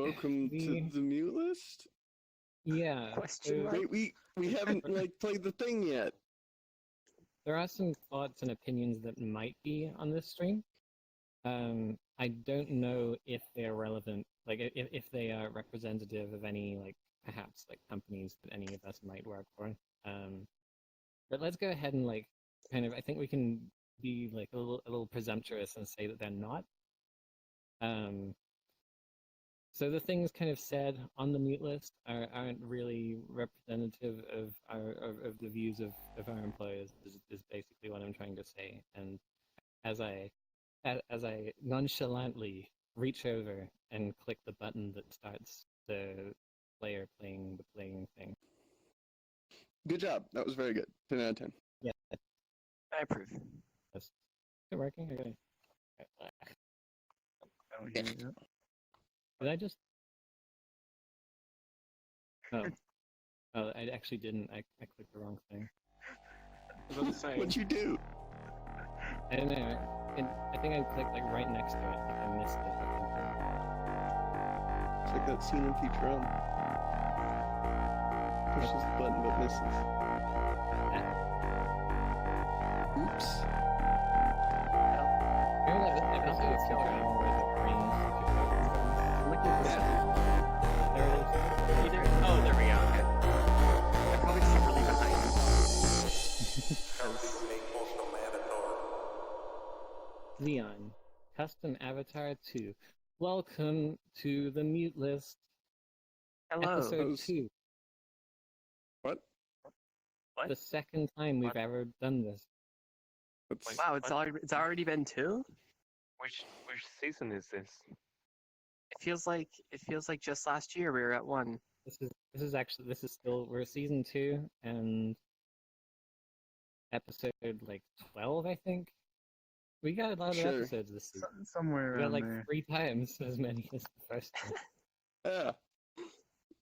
welcome to the mute list? Yeah. Question mark? Wait, we haven't played the thing yet. There are some thoughts and opinions that might be on this stream. I don't know if they're relevant, like if they are representative of any perhaps companies that any of us might work for. But let's go ahead and I think we can be a little presumptuous and say that they're not. So the things kind of said on the mute list aren't really representative of the views of our employers. Is basically what I'm trying to say. And as I nonchalantly reach over and click the button that starts the player playing the playing thing. Good job. That was very good. 10 out of 10. Yeah. I approve. Is it working? Okay. I don't hear you. Did I just? Oh, I actually didn't. I clicked the wrong thing. What'd you do? I don't know. I think I clicked right next to it. I missed it. It's like that scene in Futurama. Pushes the button but misses. Oops. Remember that episode of Futurama where the brains took over? Look at this. There it is. Either. Oh, there we go. Okay. I'm probably secretly behind. Leon, custom avatar 2. Welcome to the mute list. Hello. Episode 2. What? What? The second time we've ever done this. Wow, it's already been 2? Which season is this? It feels like just last year we were at 1. This is still, we're season 2 and episode 12, I think. We got a lot of episodes this season. Somewhere We got around there. 3 times as many as the first time. Yeah.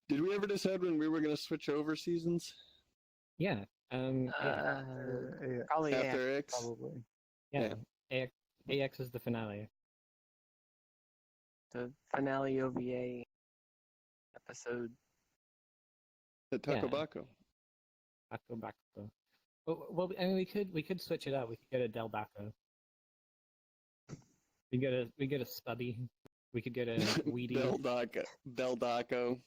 Did we ever decide when we were going to switch over seasons? Yeah. Probably After X? Probably. Yeah. AX is the finale. the finale OVA episode. At Taco Yeah. Baco. Baco. Well, I mean, we could switch it up. We could go to Del Baco. We go to Stubby. We could go to Weedy. Del Daco.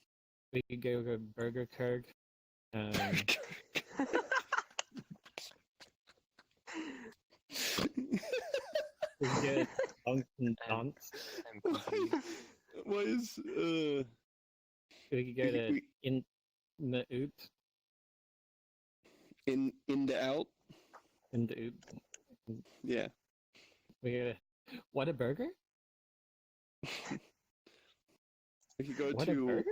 We could go to Burger Kurg. We could go to Dunk and Dunks. I'm confused. Why is We could go to In the Oot. in the out? In the Oot. Yeah. We go to What a Burger? We could go What a to burger?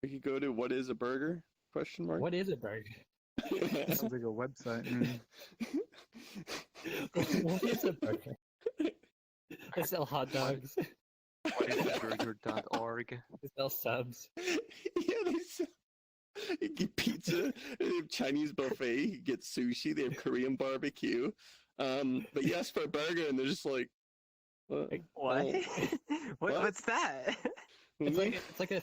we could go to what is a burger? Question mark. What is a burger? Sounds like a website. What is a burger? They sell hot dogs. What is burger.org? Oh. They sell subs. Yeah, you get pizza, they have Chinese buffet, you get sushi, they have Korean barbecue. But you ask for a burger and they're just like, what? What? Oh. What's that? It's like a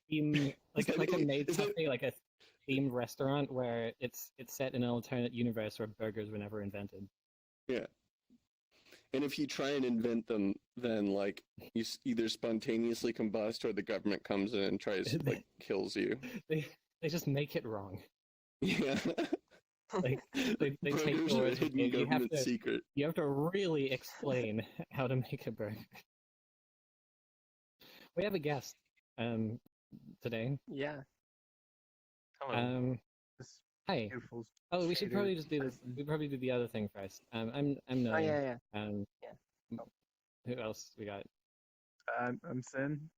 theme, like a made something, like a themed restaurant where it's set in an alternate universe where burgers were never invented. Yeah. And if you try and invent them, then you either spontaneously combust or the government comes in and tries kills you. They just make it wrong. Yeah. They take Burgers are a orders. hidden government secret. You have to really explain how to make a burger. We have a guest today. Yeah. Hello. This Hi. beautiful Oh, we should shader probably just do this. person. We probably do the other thing first. I'm Oh Noe. yeah. Who else we got? I'm Sin.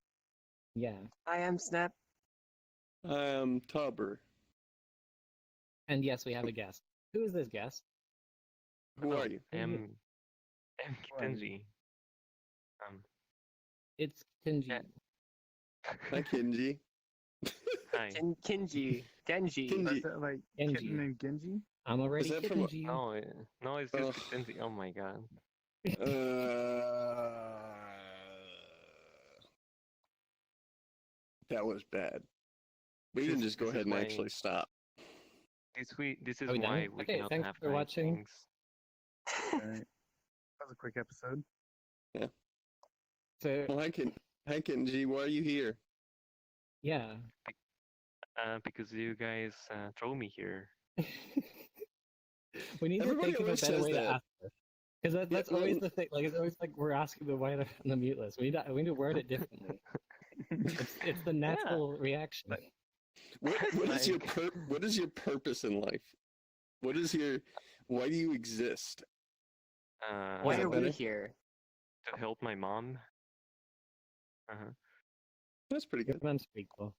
Yeah. I am Snap. Tauber. And yes, we have a guest. Who is this guest? Who are you? I'm Kittenji. It's Kittenji. Yeah. Hi, Kenji. Hi. Kinji. Genji. Kinji. Is that like Genji. kitten named Genji? I'm already Is that from a- Kittenji. No, it's just Kittenji. Oh my god. That was bad. We This can is- just go this is ahead and why- actually stop. This is Are we done? why we Okay, cannot thanks have for nice watching. things. Alright. That was a quick episode. So Well, hi Kenji, why are you here? yeah. Because you guys throw me here. We need Everybody to think of a always better says way to that. ask this. Because that's well- always the thing. Like it's always like we're asking the why they're on the mute list. We need to word it differently. It's the natural reaction. But- What is your Like- what is your purpose in life? What is your why do you exist? Why that are we better? here? To help my mom. Uh-huh. That's pretty good. That's pretty cool.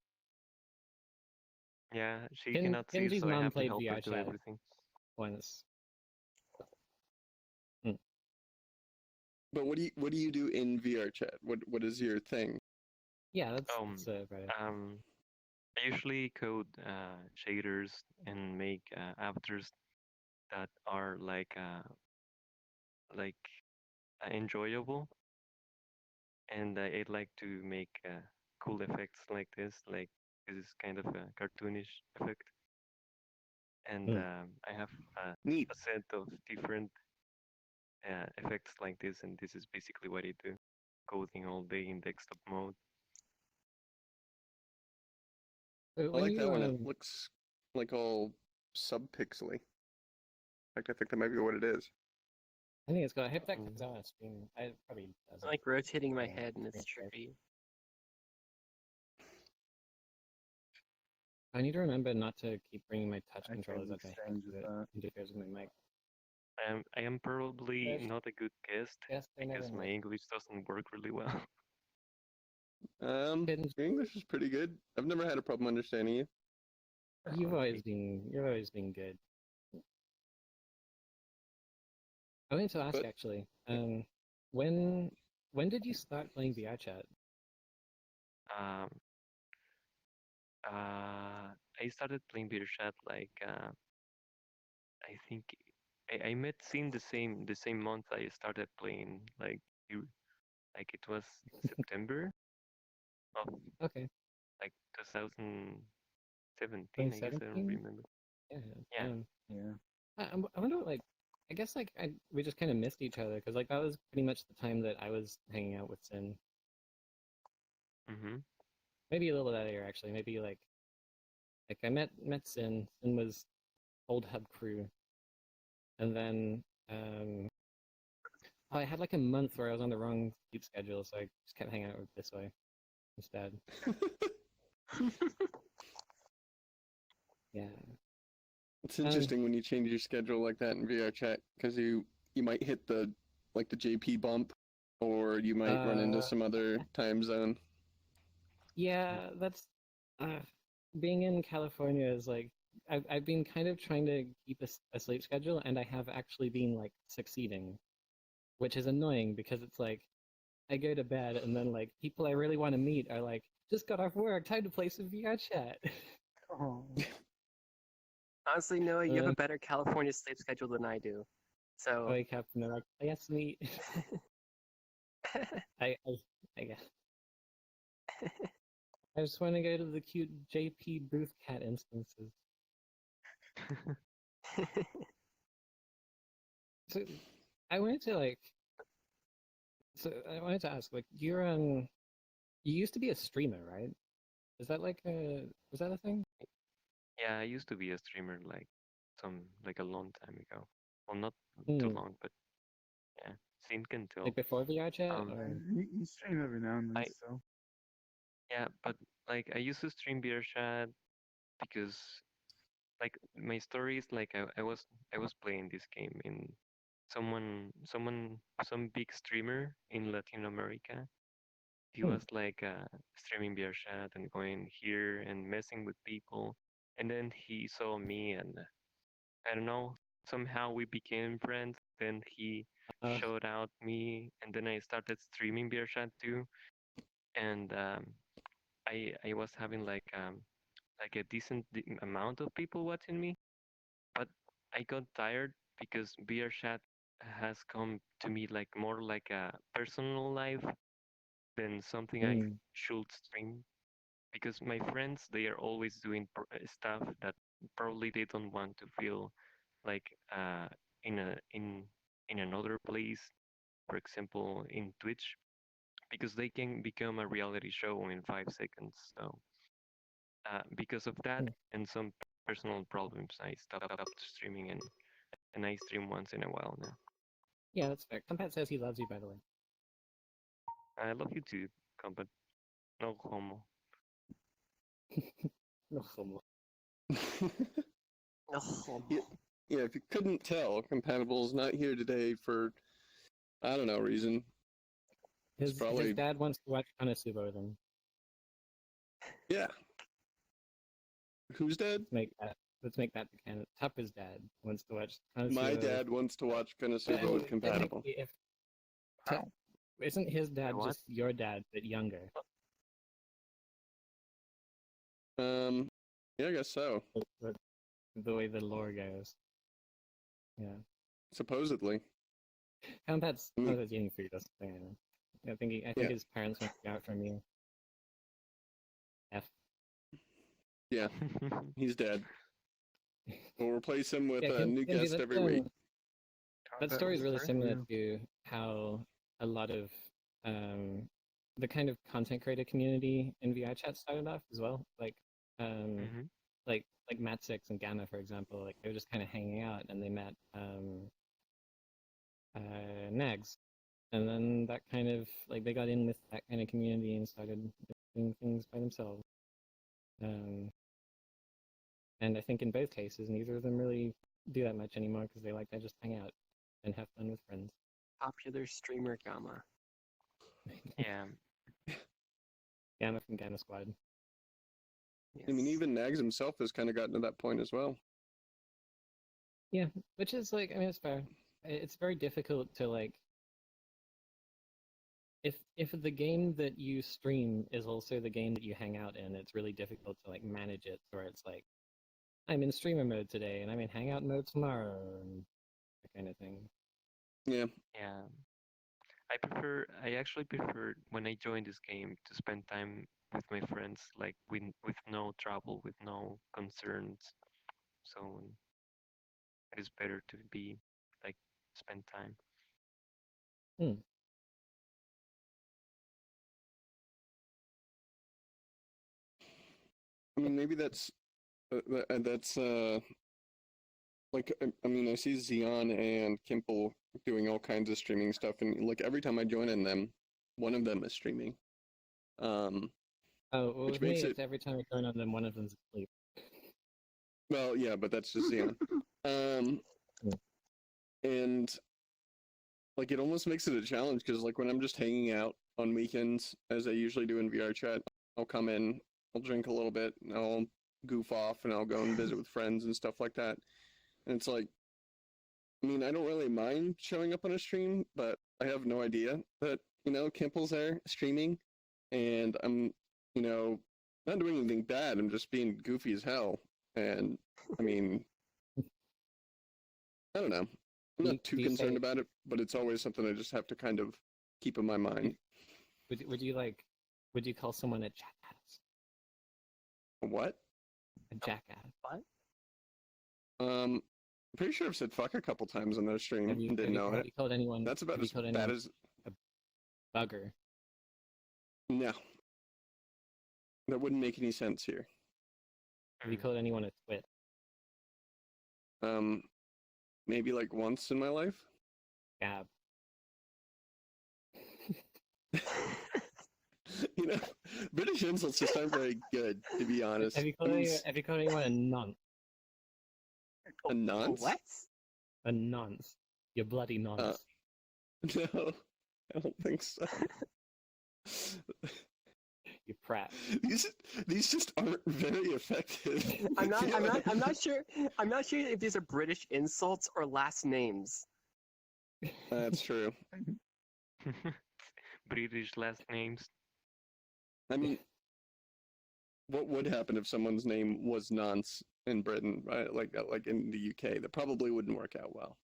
Yeah, she Ken- cannot see, Kenji's so I mom have to played help her do VRChat. everything. Once. But what do you do in VRChat? What is your thing? Yeah, that's Um, right. I usually code shaders and make avatars that are like enjoyable, and I'd like to make cool effects like this. Like this is kind of a cartoonish effect, and I have Neat. a set of different effects like this, and this is basically what I do. Coding all day in desktop mode. So I when like you, that one. It looks like all subpixely. In fact, I think that might be what it is. I think it's good. I hope that comes out on stream. I probably does. I'm like rotating my Yeah, head and it's screen share. trippy. I need to remember not to keep bringing my touch I controllers can up my head exchange because with it that. interferes with my mic. I am probably Yes. not a good guest Yes, I never because my know. English doesn't work really well. Didn't- Your English is pretty good. I've never had a problem understanding you. You've Okay. always been good. I wanted to ask But- actually, when did you start playing VRChat? Um, I started playing VRChat like I think I met Sin the same month I started playing. Like it was September of Okay, like 2017. I guess I don't 2017? remember. yeah. Yeah. Yeah. I wonder, like, I guess like we just kind of missed each other because like that was pretty much the time that I was hanging out with Sin. Mm-hmm. Maybe a little bit earlier actually. Maybe like I met Sin. Sin was old hub crew, and then I had like a month where I was on the wrong sleep schedule, so I just kept hanging out with this way instead. Yeah. It's interesting when you change your schedule like that in VRChat because you might hit the JP bump, or you might run into some other time zone. Yeah, that's being in California is like I've been kind of trying to keep a sleep schedule, and I have actually been like succeeding, which is annoying because it's like I go to bed and then like people I really want to meet are like, just got off work, time to play some VRChat. Oh. Honestly, Noah, you have Uh, a better California sleep schedule than I do. So Wake up and they're like, yes, meet. I guess. I just want to go to the cute JP booth cat instances. So I wanted to like. So I wanted to ask, like, you used to be a streamer, right? Is that like was that a thing? Yeah, I used to be a streamer like a long time ago. Well, not too long, but yeah, Sin can tell. Like before VRChat? Um, or... You stream every now and then, I- so. Yeah, but like I used to stream VRChat because like my story is like I was playing this game in some big streamer in Latin America. He was like streaming VRChat and going here and messing with people, and then he saw me and I don't know, somehow we became friends. Then he showed out me, and then I started streaming VRChat too, and I was having like a decent amount of people watching me, but I got tired because VRChat has come to me like more like a personal life than something I should stream because my friends, they are always doing stuff that probably they don't want to feel like in a in another place, for example in Twitch, because they can become a reality show in 5 seconds. So because of that Hmm. and some personal problems, I stopped streaming, and I stream once in a while now. Yeah, that's fair. Compat says he loves you, by the way. I love you too, Compat. No homo. No homo. Oh, Yeah, yeah, if you couldn't tell, Compatible's not here today for I don't know reason. His probably- dad wants to watch Konosuba with him. Yeah. Who's dead? Let's make that the canon. Tupper's dad wants to watch Konosuba. My dad wants to watch Konosuba with Compatible. If, Wow. isn't his dad What? just your dad but younger? Yeah, I guess so. The way the lore goes. Yeah. Supposedly. Compat's Mm. eating food or something. I think Yeah. his parents went out from you. F. Yeah, he's dead. We'll replace him with Yeah, a new Kenji, guest that's, every week. That story is really similar to how a lot of the kind of content creator community in VRChat started off as well. Like Mhm. like Matt6 and Gamma, for example. Like they were just kind of hanging out and they met Nags, and then that kind of like they got in with that kind of community and started doing things by themselves. And I think in both cases, neither of them really do that much anymore because they like to just hang out and have fun with friends. popular streamer Gamma. Yeah. Gamma from Gamma Squad. I mean, Yes. even Nags himself has kind of gotten to that point as well. Yeah, which is like, I mean, it's fair. It's very difficult to like. If the game that you stream is also the game that you hang out in, it's really difficult to like manage it. Where it's like, I'm in streamer mode today, and I'm in hangout mode tomorrow, and that kind of thing. Yeah. Yeah. I actually prefer when I join this game to spend time with my friends, like with no trouble, with no concerns. So it is better to be like spend time. I mean, maybe that's like I mean, I see Xeon and Kimple doing all kinds of streaming stuff, and like every time I join in them, one of them is streaming. Oh, well, Which with me, makes it's it- every time I turn on them, one of them's asleep. Well, yeah, but that's just Xeon. And like it almost makes it a challenge because like when I'm just hanging out on weekends, as I usually do in VRChat, I'll come in, I'll drink a little bit, and I'll goof off, and I'll go and visit with friends and stuff like that. And it's like, I mean, I don't really mind showing up on a stream, but I have no idea that Kimple's there streaming, and I'm not doing anything bad. I'm just being goofy as hell, and I mean, I don't know. I'm Do not you- too do you concerned say- about it, but it's always something I just have to kind of keep in my mind. Would you call someone a jackass? What? A jackass? What? I'm pretty sure I've said fuck a couple times on their stream Have you, and didn't know have it. you called anyone? That's about have you as called bad anyone as bugger? no. That wouldn't make any sense here. Have you called anyone a twit? Maybe like once in my life. Gab. British insults just aren't very good, to be honest. Have you called anyone a nonce? A nonce? What? A nonce. You bloody nonce. No, I don't think so. You prat. These just aren't very effective. I'm not sure if these are British insults or last names. That's true. British last names. I mean, what would happen if someone's name was nonce in Britain, right? Like in the UK, that probably wouldn't work out well.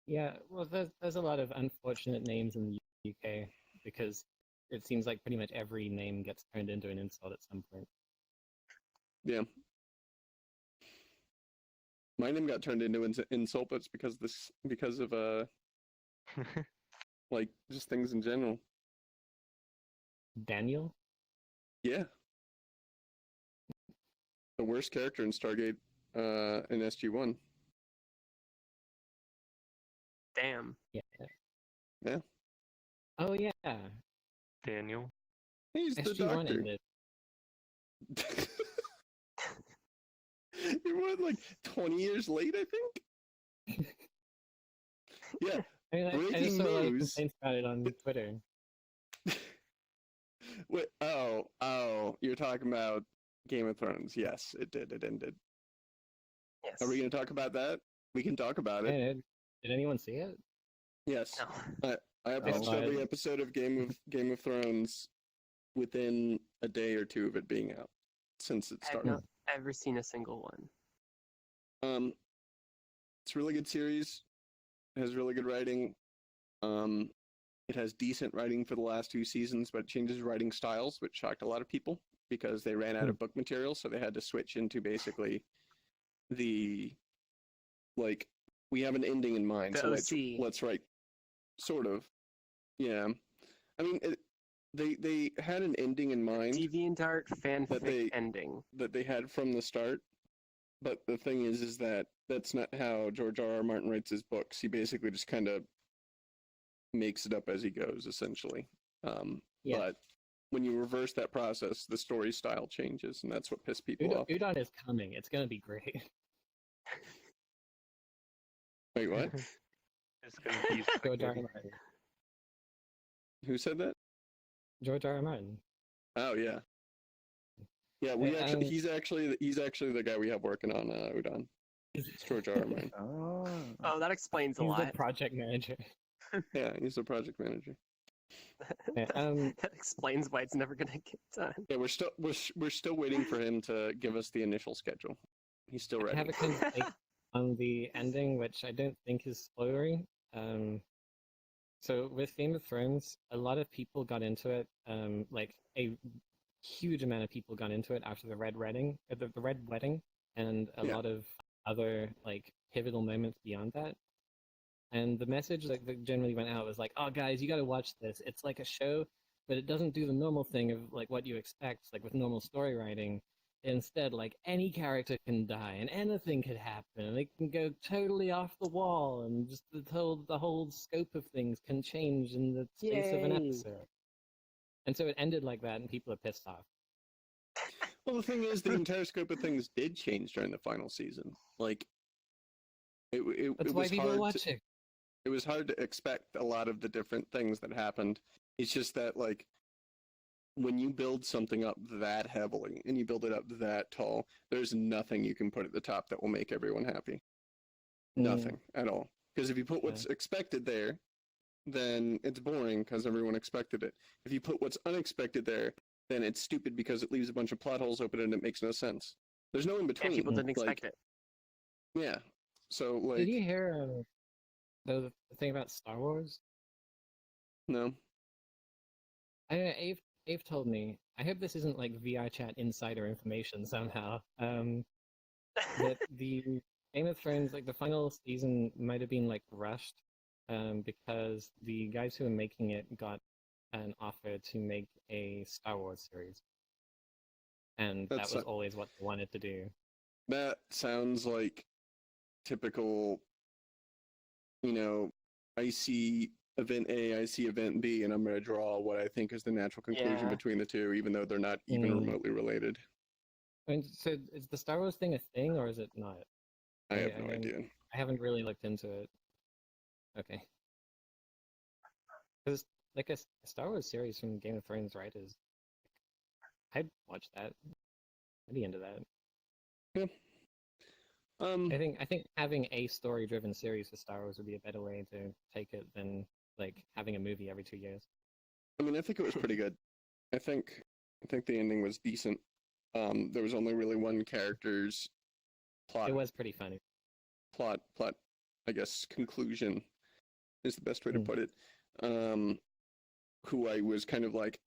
Yeah, well, there's a lot of unfortunate names in the UK because it seems like pretty much every name gets turned into an insult at some point. Yeah. My name got turned into insult, but it's because of like just things in general. Daniel? Yeah. The worst character in Stargate in SG-1. Damn. Yeah. Yeah. Oh yeah. Daniel. He's the SG-1 doctor. ended. You're what, like 20 years late, I think? Yeah. I mean, I Breaking just saw a lot of news. complaints about it on Twitter. Wait, oh, you're talking about Game of Thrones. Yes, it did. It ended. Yes. Are we going to talk about that? We can talk about it. Hey, did anyone see it? Yes. No. I have I watched saw every it. episode of Game of Thrones within a day or two of it being out since it I have started. not ever seen a single one. It's a really good series. It has really good writing. It has decent writing for the last 2 seasons, but it changes writing styles, which shocked a lot of people because they ran out of book material, so they had to switch into basically the like we have an ending in mind, The so OC. let's write sort of. Yeah, I mean they had an ending in mind DeviantArt fanfic ending. that they had from the start. But the thing is that that's not how George R.R. Martin writes his books. He basically just kind of makes it up as he goes, essentially. Yeah. But when you reverse that process, the story style changes, and that's what pissed people off. Udon is coming. It's gonna be great. Wait, what? It's gonna be George R. R. spaghetti. Martin. Who said that? George R. R. Martin. Oh yeah, yeah. He's actually the guy we have working on Udon. It's George R.R. Martin. Oh. Oh, that explains a He's the lot. project manager. Yeah, he's the project manager. Yeah, That explains why it's never gonna get done. Yeah, we're still waiting for him to give us the initial schedule. He's still I ready. have a kind of take on the ending, which I don't think is spoilery. So with Game of Thrones, a lot of people got into it. Like a huge amount of people got into it after the Red Wedding, and a lot of other like pivotal moments beyond that. And the message that generally went out was like, "Oh, guys, you got to watch this. It's like a show, but it doesn't do the normal thing of like what you expect, like with normal story writing. Instead, like any character can die and anything could happen, and it can go totally off the wall, and just the whole scope of things can change in the space of an Yay. episode." And so it ended like that, and people are pissed off. Well, the thing is, the entire scope of things did change during the final season. Like, That's it why was people hard watch it. it was hard to expect a lot of the different things that happened. It's just that, like, when you build something up that heavily and you build it up that tall, there's nothing you can put at the top that will make everyone happy. Nothing at all. Because if you put what's expected there, then it's boring because everyone expected it. If you put what's unexpected there, then it's stupid because it leaves a bunch of plot holes open and it makes no sense. There's no in And between. people didn't expect it. Yeah. So, like, Did you hear the thing about Star Wars? no. Ave told me. I hope this isn't like VRChat insider information somehow. That the Game of Thrones, like the final season, might have been like rushed, because the guys who were making it got an offer to make a Star Wars series, and that was always what they wanted to do. That sounds like typical, I see event A, I see event B, and I'm going to draw what I think is the natural conclusion Yeah. between the two, even though they're not even remotely related. And so, is the Star Wars thing a thing, or is it not? I have no mean, idea. I haven't really looked into it. Okay. Because like a Star Wars series from Game of Thrones, right? I'd watch that. I'd be into that. Yeah. I think having a story-driven series for Star Wars would be a better way to take it than like having a movie every 2 years. I mean, I think it was pretty good. I think the ending was decent. There was only really one character's plot. It was pretty funny. Plot. I guess conclusion is the best way to put it. who I was kind of like,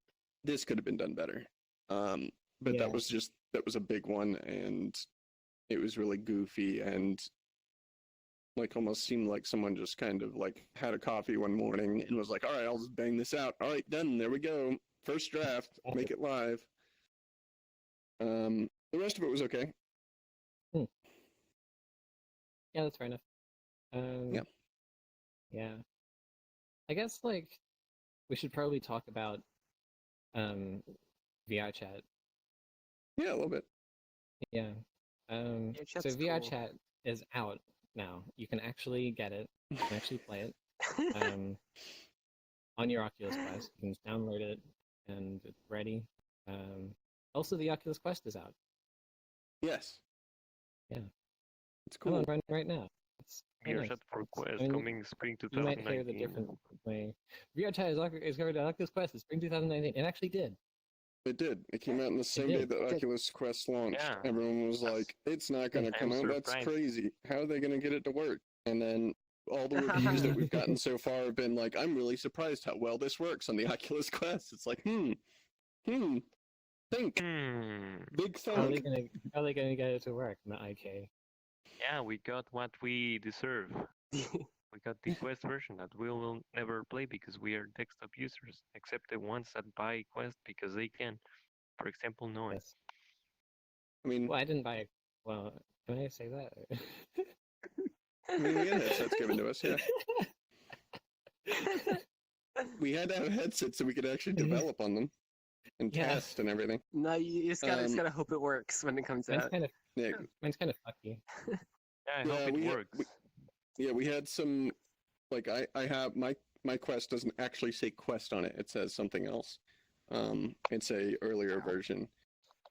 this could have been done better. But Yeah. that was a big one, and it was really goofy and like almost seemed like someone just kind of like had a coffee one morning and was like, all right, I'll just bang this out. All right, done. There we go. First draft, make it live. The rest of it was okay. Yeah, that's fair enough. Yeah. Yeah. I guess like we should probably talk about VRChat. Yeah, a little bit. Yeah. So VRChat's cool. VRChat is out now. You can actually get it. You can actually play it. On your Oculus Quest. You can just download it and it's ready. Also the Oculus Quest is out. Yes. Yeah. It's Come cool. on, right now. It's quite nice. VRChat for Quest I mean, coming spring You might hear the 2019. different way. VRChat is going to Oculus Quest in spring 2019. It actually did. It did. It came out on the same day did. that Oculus Quest launched. Yeah. Everyone was like, it's not going to I'm come out. That's surprised. crazy. How are they going to get it to work? And then all the reviews that we've gotten so far have been like, I'm really surprised how well this works on the Oculus Quest. It's like, think. Big How are they think. gonna get it to work? Not IK. Yeah, we got what we deserve. We got the Quest version that we will never play because we are desktop users, except the ones that buy Quest because they can. For example, Noah. Yes. I mean, Well, I didn't buy it. Well, can I say that? we had headsets given to us, yeah. We had to have headsets so we could actually develop on them and Yeah. test and everything. No, you just gotta hope it works when it comes Mine's out. kind of Yeah, fucky. Yeah, I Yeah, hope it we had- works. we had some, like, I have, my Quest doesn't actually say Quest on it. It says something else. It's a earlier version.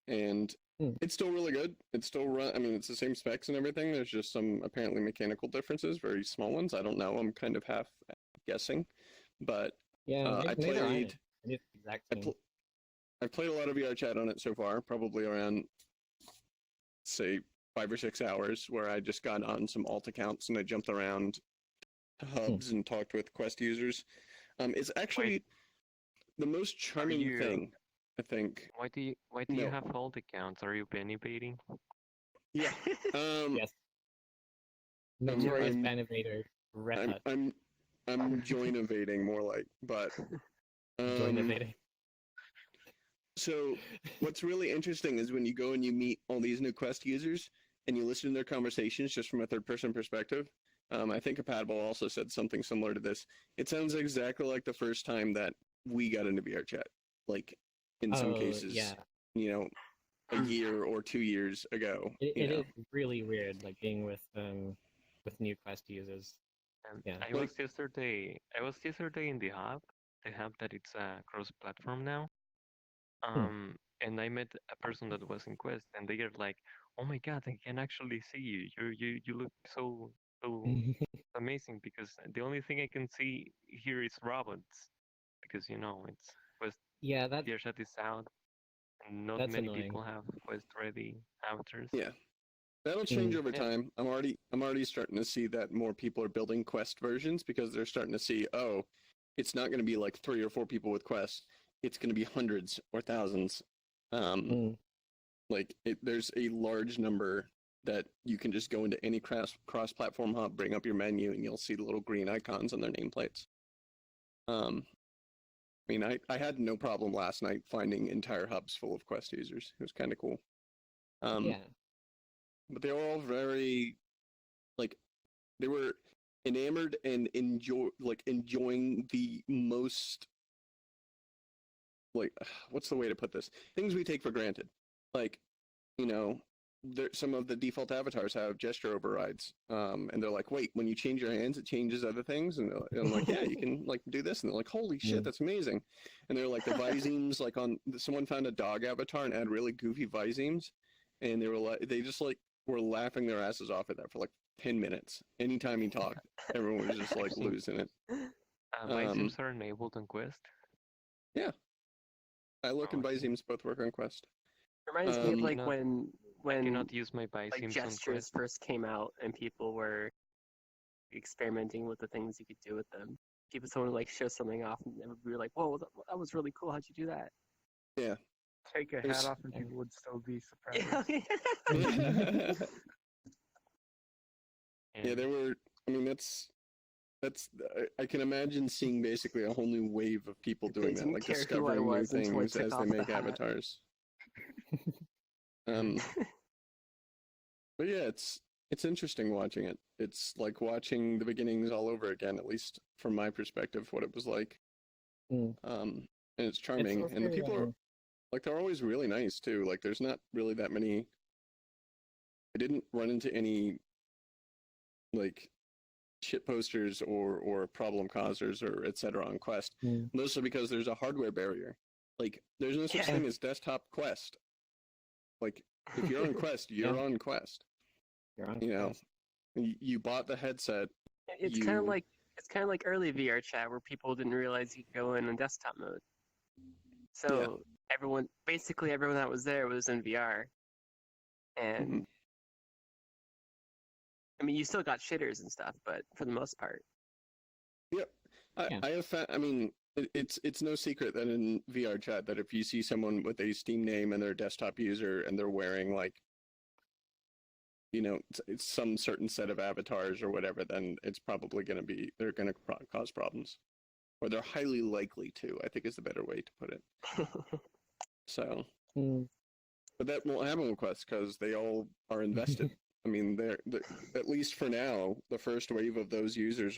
And it's still really good. It's still I mean, it's the same specs and everything. There's just some apparently mechanical differences, very small ones. I don't know. I'm kind of half guessing. But Yeah, I neither am played. It's the exact I same. pl- I've played a lot of VRChat on it so far, probably around, say, 5 or 6 hours, where I just got on some alt accounts and I jumped around hubs and talked with Quest users. It's actually the most charming you- thing, I think. Why do you No. have alt accounts? Are you penny baiting? Yeah. Yes. I'm- Notorious I'm- ban evader. Red Hut. I'm join evading more like, but Join evading. So what's really interesting is when you go and you meet all these new Quest users and you listen to their conversations just from a third-person perspective. I think Compatible also said something similar to this. It sounds exactly like the first time that we got into VRChat. Like in some cases, yeah. you know, a year or 2 years ago. It you know. is really weird, like being with new Quest users. Yeah. I was yesterday in the hub that it's cross-platform now. And I met a person that was in Quest, and they are like, "Oh my God, I can actually see you. You look so amazing." Because the only thing I can see here is robots, because it's Quest. Yeah, that VRChat is out, and not That's many annoying. people have Quest-ready avatars. Yeah. That'll change over Yeah. time. I'm already starting to see that more people are building Quest versions because they're starting to see, oh, it's not going to be like 3 or 4 people with Quest. It's going to be hundreds or thousands. Like there's a large number that you can just go into any cross-platform hub, bring up your menu, and you'll see the little green icons on their nameplates. I mean, I had no problem last night finding entire hubs full of Quest users. It was kind of cool. yeah. But they were all very, like, they were enamored and enjoying the most, like, what's the way to put this? Things we take for granted. Like, some of the default avatars have gesture overrides. And they're like, wait, when you change your hands, it changes other things. And I'm like, yeah, you can like do this. And they're like, holy shit, that's amazing. And they're like, the Visemes, like someone found a dog avatar and had really goofy Visemes. And they were like, were laughing their asses off at that for like 10 minutes. Anytime he talked, everyone was just like losing it. Visemes are enabled on Quest. Yeah. I look and okay. Visemes both work on Quest. Reminds me of like Not- when I cannot use my like Visemes on gestures Quest. first came out and people were experimenting with the things you could do with them. someone like show something off, and everybody would be like, "Whoa, that was really cool. How'd you do that?" Yeah. Take a There's- hat off and people would still be surprised. Yeah, there were. I mean, that's. I can imagine seeing basically a whole new wave of people They doing that, didn't like care who I discovering new was until I things took as they off the make hat. avatars. But yeah, it's interesting watching it. It's like watching the beginnings all over again, at least from my perspective, what it was like. Mm. And it's charming, also, and the people are like they're always really nice too. Like there's not really that many. I didn't run into any like shit posters or problem causers or etc. on Quest, mostly because there's a hardware barrier. Like there's no such thing as desktop Quest. Like if you're on Quest, you're on Quest. You're on You know, Quest. you bought the headset. It's kind of like early VRChat where people didn't realize you could go in desktop mode. So basically everyone that was there was in VR, and I mean you still got shitters and stuff, but for the most part. Yep, I have found. I mean, it's no secret that in VRChat that if you see someone with a Steam name and they're a desktop user and they're wearing like, you know, it's some certain set of avatars or whatever, then it's probably going to be they're going to cause problems, or they're highly likely to. I think is the better way to put it. So, but that won't happen with Quest because they all are invested. I mean, they're at least for now, the first wave of those users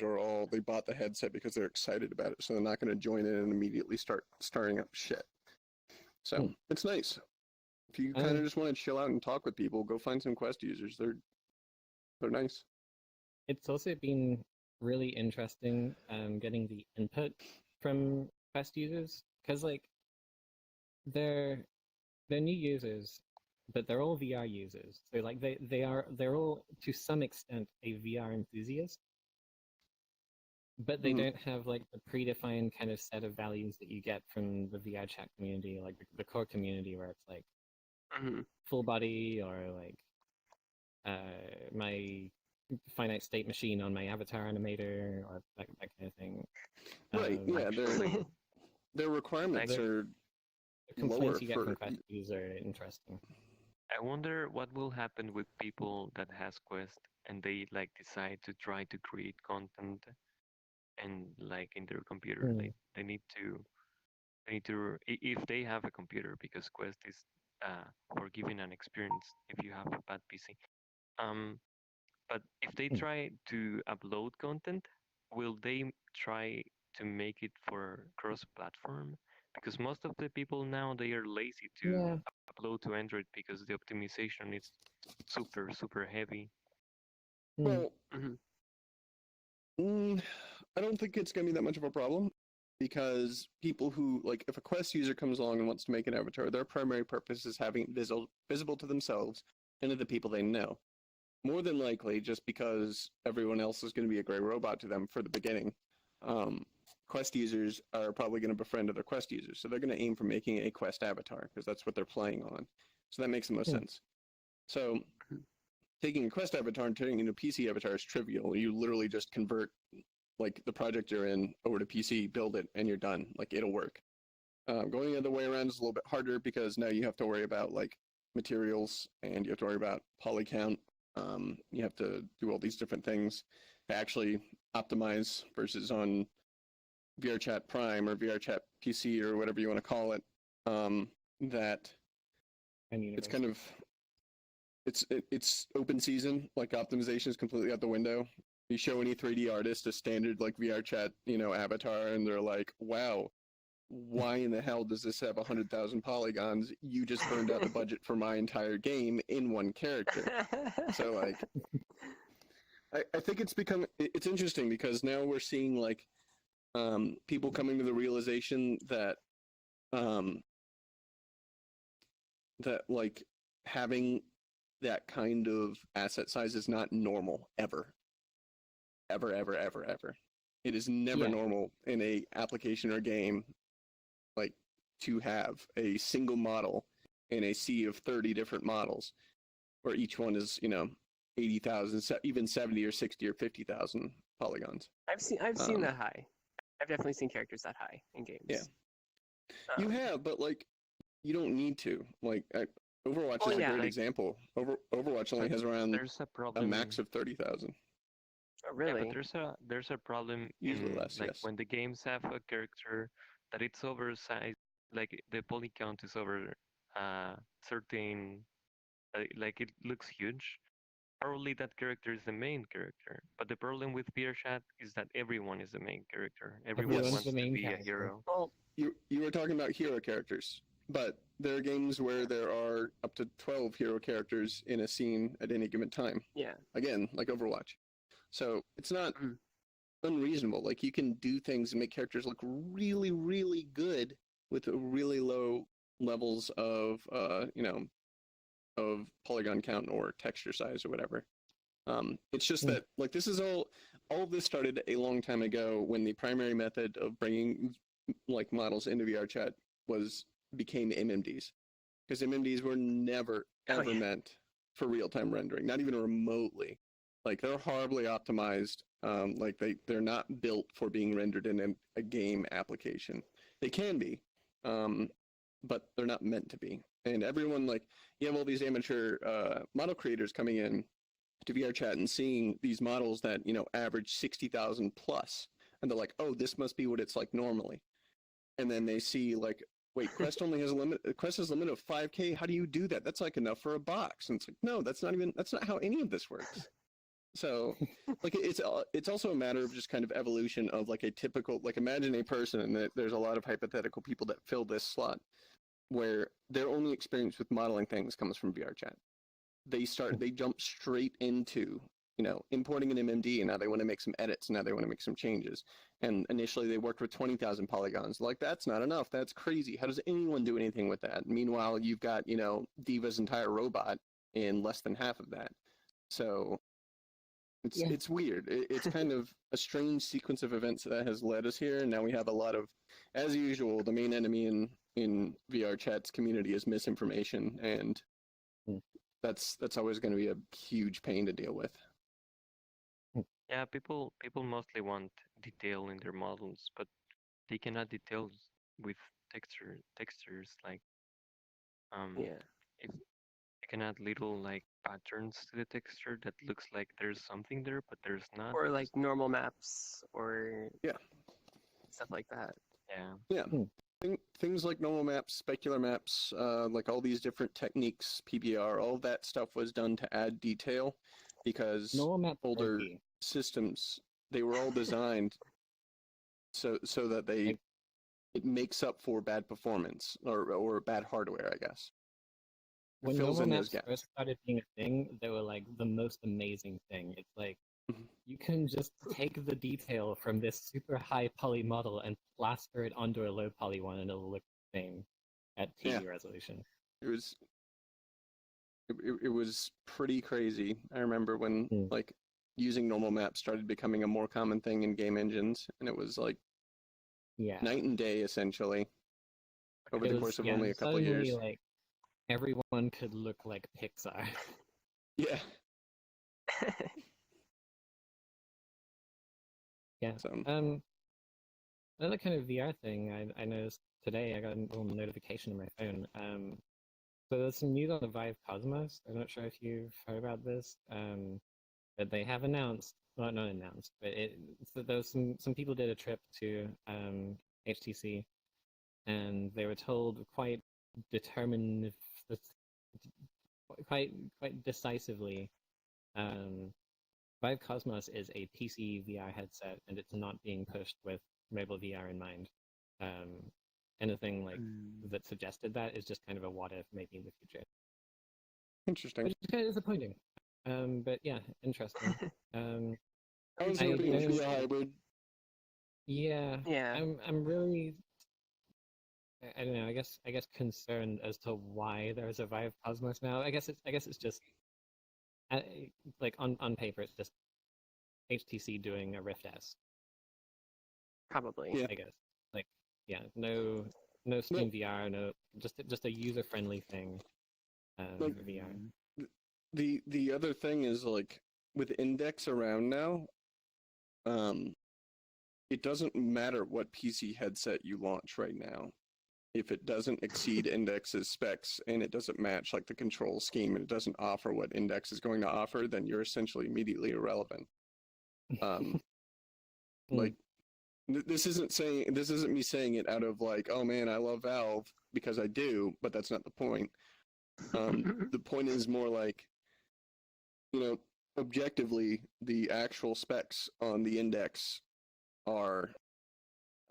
they bought the headset because they're excited about it, so they're not going to join in and immediately start stirring up shit. So it's nice. If you kind of just want to chill out and talk with people, go find some Quest users. They're nice. It's also been really interesting getting the input from Quest users because like they're new users, but they're all VR users. So like they're all to some extent a VR enthusiast, but they don't have like the predefined kind of set of values that you get from the VRChat community, like the core community where it's like full body or like my finite state machine on my avatar animator or that kind of thing. Right? Yeah, their requirements are the complaints lower you get from Quest users are interesting. I wonder what will happen with people that has Quest and they like decide to try to create content and like in their computer they need to if they have a computer because Quest is for giving an experience if you have a bad PC. But if they try to upload content, will they try to make it for cross-platform? Because most of the people now they are lazy to upload to Android because the optimization is super heavy. Well, I don't think it's going to be that much of a problem because people who like if a Quest user comes along and wants to make an avatar, their primary purpose is having it visible to themselves and to the people they know. More than likely, just because everyone else is going to be a gray robot to them for the beginning, Quest users are probably going to befriend other Quest users. So they're going to aim for making a Quest avatar because that's what they're playing on. So that makes the most sense. So taking a Quest avatar and turning it into a PC avatar is trivial. You literally just convert like the project you're in over to PC, build it, and you're done. Like it'll work. Going the other way around is a little bit harder because now you have to worry about like materials and you have to worry about poly count. You have to do all these different things to actually optimize versus on VRChat Prime or VRChat PC or whatever you want to call it. That it's kind of it's open season. Like optimization is completely out the window. You show any 3D artist a standard like VRChat, avatar, and they're like, "Wow, why in the hell does this have 100,000 polygons? You just burned out the budget for my entire game in one character." So like, I think it's interesting because now we're seeing like people coming to the realization that that like having that kind of asset size is not normal ever. It is never normal in a application or game like to have a single model in a sea of 30 different models where each one is 80,000, even 70 or 60 or 50,000 polygons. I've seen that high. I've definitely seen characters that high in games. Yeah. You Um, have, but like, you don't need to. Like, Overwatch Well, is a yeah, great like- example. Overwatch only But has around there's a a problem. max of 30,000. Oh, Yeah, really? but there's a problem Usually in less, like yes. when the games have a character that it's oversized, like the poly count is over certain, like it looks huge. Probably that character is the main character. But the problem with VRChat is that everyone is the main character. Everyone Everyone's wants the to main be a character. hero. Well, You were talking about hero characters, but there are games where there are up to 12 hero characters in a scene at any given time. yeah. Again, like Overwatch. So it's not Mhm. unreasonable. Like, you can do things and make characters look really, really good with really low levels of, of polygon count or texture size or whatever. It's just Hmm. that, like, this is all of this started a long time ago when the primary method of bringing like models into VRChat became MMDs, because MMDs were never Oh, ever yeah. meant for real-time rendering, not even remotely. Like, they're horribly optimized. Like, they're not built for being rendered in a game application. They can be, but they're not meant to be. And everyone, like, you have all these amateur model creators coming in to VRChat and seeing these models that, average 60,000 plus, and they're like, oh, this must be what it's like normally. And then they see, like, wait, Quest only has a limit. Quest has a limit of 5K. How do you do that? That's like enough for a box. And it's like, no, that's not how any of this works. So, like, it's also a matter of just kind of evolution of, like, a typical, like, imagine a person, and there's a lot of hypothetical people that fill this slot, where their only experience with modeling things comes from VRChat. They jump straight into, importing an MMD, and now they want to make some edits, and now they want to make some changes. And initially they worked with 20,000 polygons. Like, that's not enough. That's crazy. How does anyone do anything with that? Meanwhile, you've got, Diva's entire robot in less than half of that. So it's weird. It's kind of a strange sequence of events that has led us here. And now we have a lot of, as usual, the main enemy in VRChat's community is misinformation, and that's always going to be a huge pain to deal with. Yeah, people mostly want detail in their models, but they can add details with textures like Yeah. if you can add little like patterns to the texture that looks like there's something there, but there's not. Or like normal maps or Yeah. stuff like that. Yeah. Yeah. Things like normal maps, specular maps, like all these different techniques, PBR, all that stuff was done to add detail, because Normal map older bulky. systems, they were all designed so that it makes up for bad performance or bad hardware, I guess. It When fills normal in maps those gaps. first started being a thing, they were like the most amazing thing. It's like Mhm. you can just take the detail from this super high poly model and plaster it onto a low poly one, and it'll look the same at TV resolution. It was pretty crazy. I remember when like using normal maps started becoming a more common thing in game engines, and it was like night and day essentially over the course of only a couple of suddenly, years. Like everyone could look like Pixar. Yeah. Yeah. So, Another kind of VR thing I noticed today, I got a little notification on my phone. So there's some news on the Vive Cosmos. I'm not sure if you've heard about this, but they have announced, well, not announced, but so there was some people did a trip to HTC, and they were told quite determined, quite decisively, Vive Cosmos is a PC VR headset, and it's not being pushed with mobile VR in mind. Anything like that suggested that is just kind of a what if, maybe in the future. interesting. Which is kind of disappointing. But yeah, interesting. I was I hoping it would be a know- hybrid. Yeah, Yeah. I'm really, I don't know. I guess concerned as to why there's a Vive Cosmos now. I guess it's just like on paper, it's just HTC doing a Rift S. Probably. Yeah. I guess. Like, yeah, no Steam VR, no, just a user friendly thing. Like, VR. The other thing is, like, with Index around now, it doesn't matter what PC headset you launch right now. If it doesn't exceed Index's specs and it doesn't match like the control scheme and it doesn't offer what Index is going to offer, then you're essentially immediately irrelevant. Like this isn't me saying it out of like, oh man, I love Valve, because I do, but that's not the point. The point is more like, objectively, the actual specs on the Index are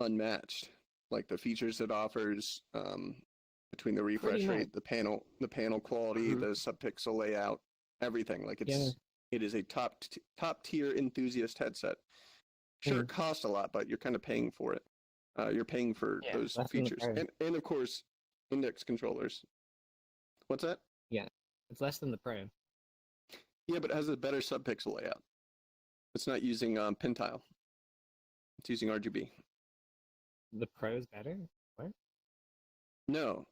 unmatched. Like the features it offers, between the refresh rate, the panel quality, the subpixel layout, everything. Like it is a top tier enthusiast headset. Sure, it costs a lot, but you're kind of paying for it. You're paying for those features, and of course, Index controllers. What's that? Yeah, it's less than the Pro. Yeah, but it has a better subpixel layout. It's not using Pentile. It's using RGB. The Pro's better? What? No.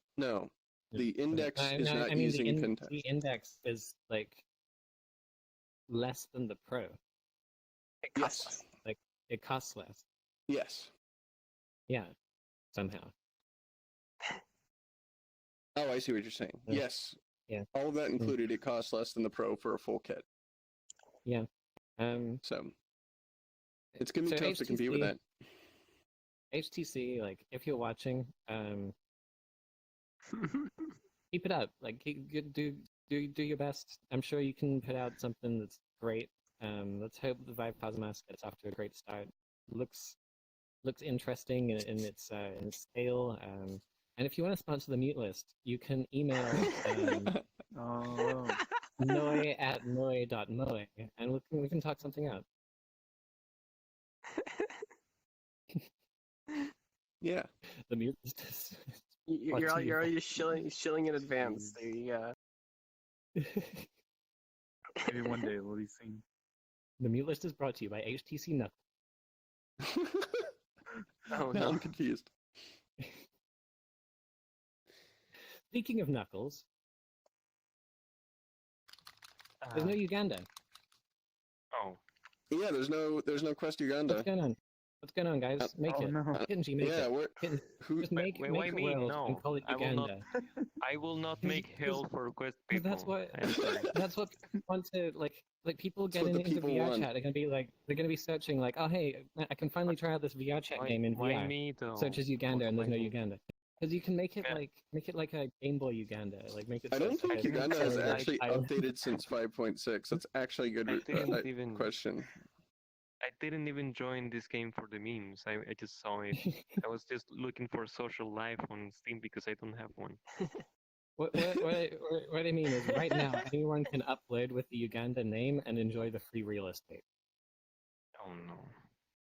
The Index is not mean, using Pentile. The Index is like less than the Pro. It costs less. Like it costs less. Yes. Yeah. Somehow. Oh, I see what you're saying. Yes. Yeah. All of that included, it costs less than the Pro for a full kit. Yeah. So it's gonna be tough to compete with that. HTC, like, if you're watching, keep it up. Like, do your best. I'm sure you can put out something that's great. Let's hope the Vive Cosmos gets off to a great start. Looks interesting in its scale. And if you want to sponsor the Mute List, you can email noi@noi.moi, and we can talk something out. Yeah. The Mute List is... You're already shilling in advance. There you go. Maybe one day we'll be seen. The Mute List is brought to you by HTC Knuckles. Oh Now no. I'm confused. Speaking of Knuckles, there's no Uganda. Oh. Yeah, there's no Quest Uganda. What's going on, guys? Make it. No. Kittenji, make it. Who? Just make why a me? world No, and call it I will not. Uganda. I will not make hell for Quest Because people. that's what people want to like people That's what getting the into people VR want. chat are gonna be searching like, oh hey, I can finally try out this VR chat game in Why VR. me though? Search as Uganda and there's no Why me? Uganda. Because you can make it Yeah. like a Game Boy Uganda. Like make it. I don't think Uganda has actually I- updated since 5.6. That's actually a good question. I didn't even join this game for the memes. I just saw it. I was just looking for social life on Steam because I don't have one. What I mean is, right now, anyone can upload with the Uganda name and enjoy the free real estate. Oh no.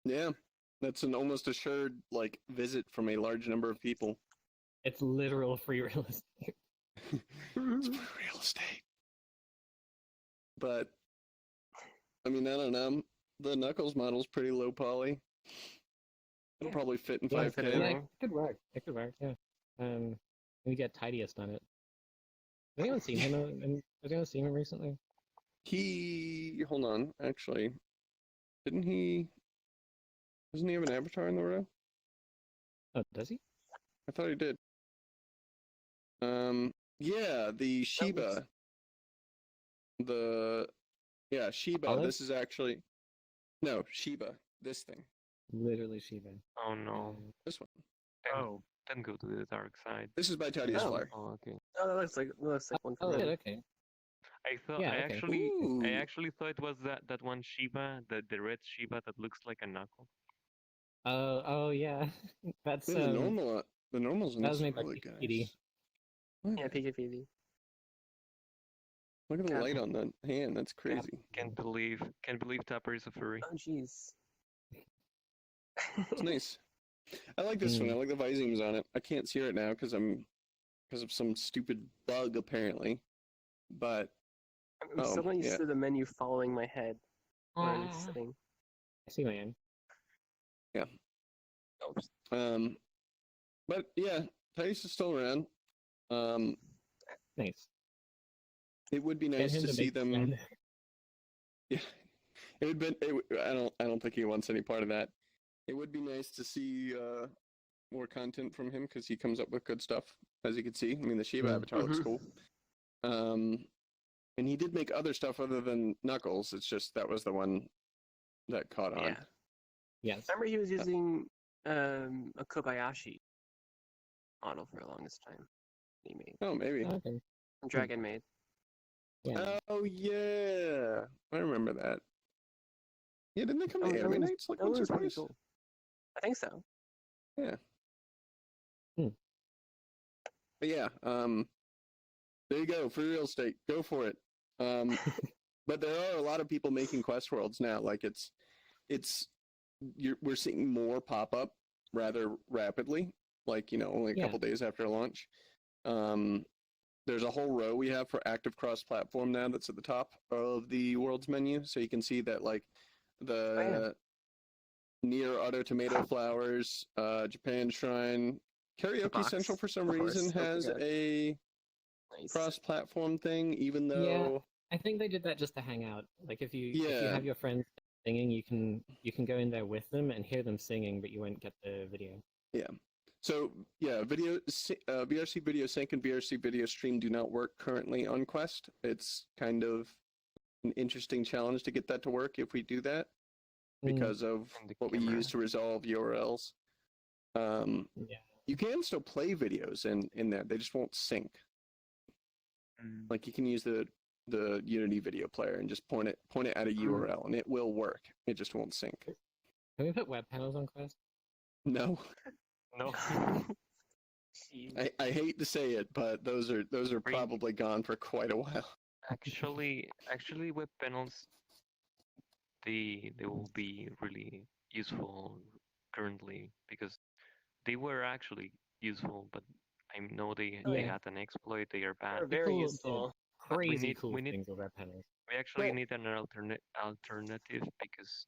Yeah, that's an almost assured visit from a large number of people. It's literal free real estate. It's free real estate. But I mean, I don't know. The Knuckles model's pretty low poly. It'll probably fit in 5K. Yeah, it could work. It could work. Yeah. We get tidiest on it. Has anyone seen him? Has anyone seen him recently? Hold on, actually. Doesn't he have an avatar in the row? Oh, does he? I thought he did. Yeah, the Shiba. Shiba. Apollo? This is actually... No, Shiba. This thing. Literally Shiba. Oh no. This one. Then go to the dark side. This is by Tidiest Flyer. Oh okay. Oh, that looks like one Oh, for me. okay. I thought Yeah, I okay. actually thought it was that one Shiba, the red Shiba that looks like a knuckle. Oh yeah. That's The normals in that this was made by really PD. nice. Yeah, PKPD. Look at the God. light on the hand. That's crazy. Can't believe Tapper is a furry. Oh, jeez. It's nice. I like this one. I like the Visings on it. I can't see it now because of some stupid bug apparently. But I'm still not used to the menu following my head where I'm sitting. I see, man. Yeah. Oops. But yeah, Tidiest is still around. Nice. It would be Get nice him to see make them. friend. Yeah, I don't think he wants any part of that. It would be nice to see more content from him because he comes up with good stuff, as you can see. I mean, the Shiba avatar looks Mhm. cool. And he did make other stuff other than Knuckles. It's just that was the one that caught on. Yeah. Yes. Remember he was using a Kobayashi model for the longest time. He made Oh, maybe. Okay. Dragon made. Yeah. Oh, yeah. I remember that. Yeah, didn't they come to that Anime was- Nights like that once or was pretty twice? cool. I think so. Yeah. Hmm. But yeah, there you go, free real estate. Go for it. But there are a lot of people making Quest Worlds now. Like we're seeing more pop up rather rapidly. Like, only a Yeah. couple days after launch. There's a whole row we have for active cross-platform now that's at the top of the world's menu, so you can see that like the Near Auto Tomato Flowers, Japan Shrine, Karaoke box, Central for some of course. reason Don't has forget. a Nice. cross-platform thing, even though I think they did that just to hang out. Like if you Yeah. have your friends singing, you can go in there with them and hear them singing, but you won't get the video. So yeah, VRC Video Sync and VRC Video Stream do not work currently on Quest. It's kind of an interesting challenge to get that to work if we do that because of And the what we camera. use to resolve URLs. Yeah. You can still play videos in there. They just won't sync. Mm. Like you can use the Unity video player and just point it at a URL and it will work. It just won't sync. Can we put web panels on Quest? No, No. Jeez. I hate to say it, but those are probably gone for quite a while. Actually, web panels, they will be really useful currently because they were actually useful, but I know they Yeah. had an exploit. They are bad. They're very People did useful. But we Crazy need- cool we need- things with web panels. We actually Well- need an alternative because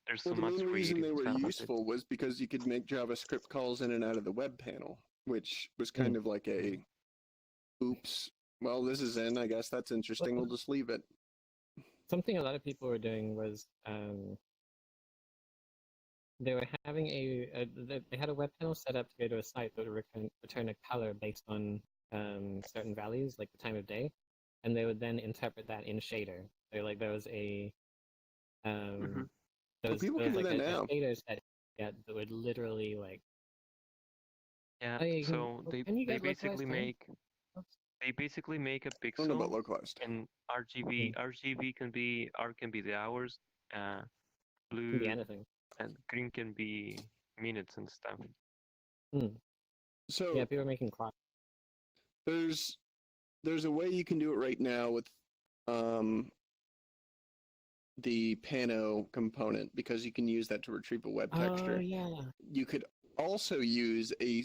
there's Well, so the much main reason they creative were stuff with it. useful was because you could make JavaScript calls in and out of the web panel, which was kind of like a, oops, well, this is in, I guess that's interesting, we'll just leave it. Something a lot of people were doing was they were having they had a web panel set up to go to a site that would return a color based on certain values, like the time of day, and they would then interpret that in shader. So like there was a there was, people there was can do like that now. a shader set that would literally like Yeah, Oh, yeah, you can- so they can you they get localized basically time? make a I don't know about pixel localized. and RGB can be the hours, can blue be anything. and green can be minutes and stuff. So Yeah, people are making clocks. there's a way you can do it right now with the Pano component because you can use that to retrieve a web texture. Oh yeah. You could also use a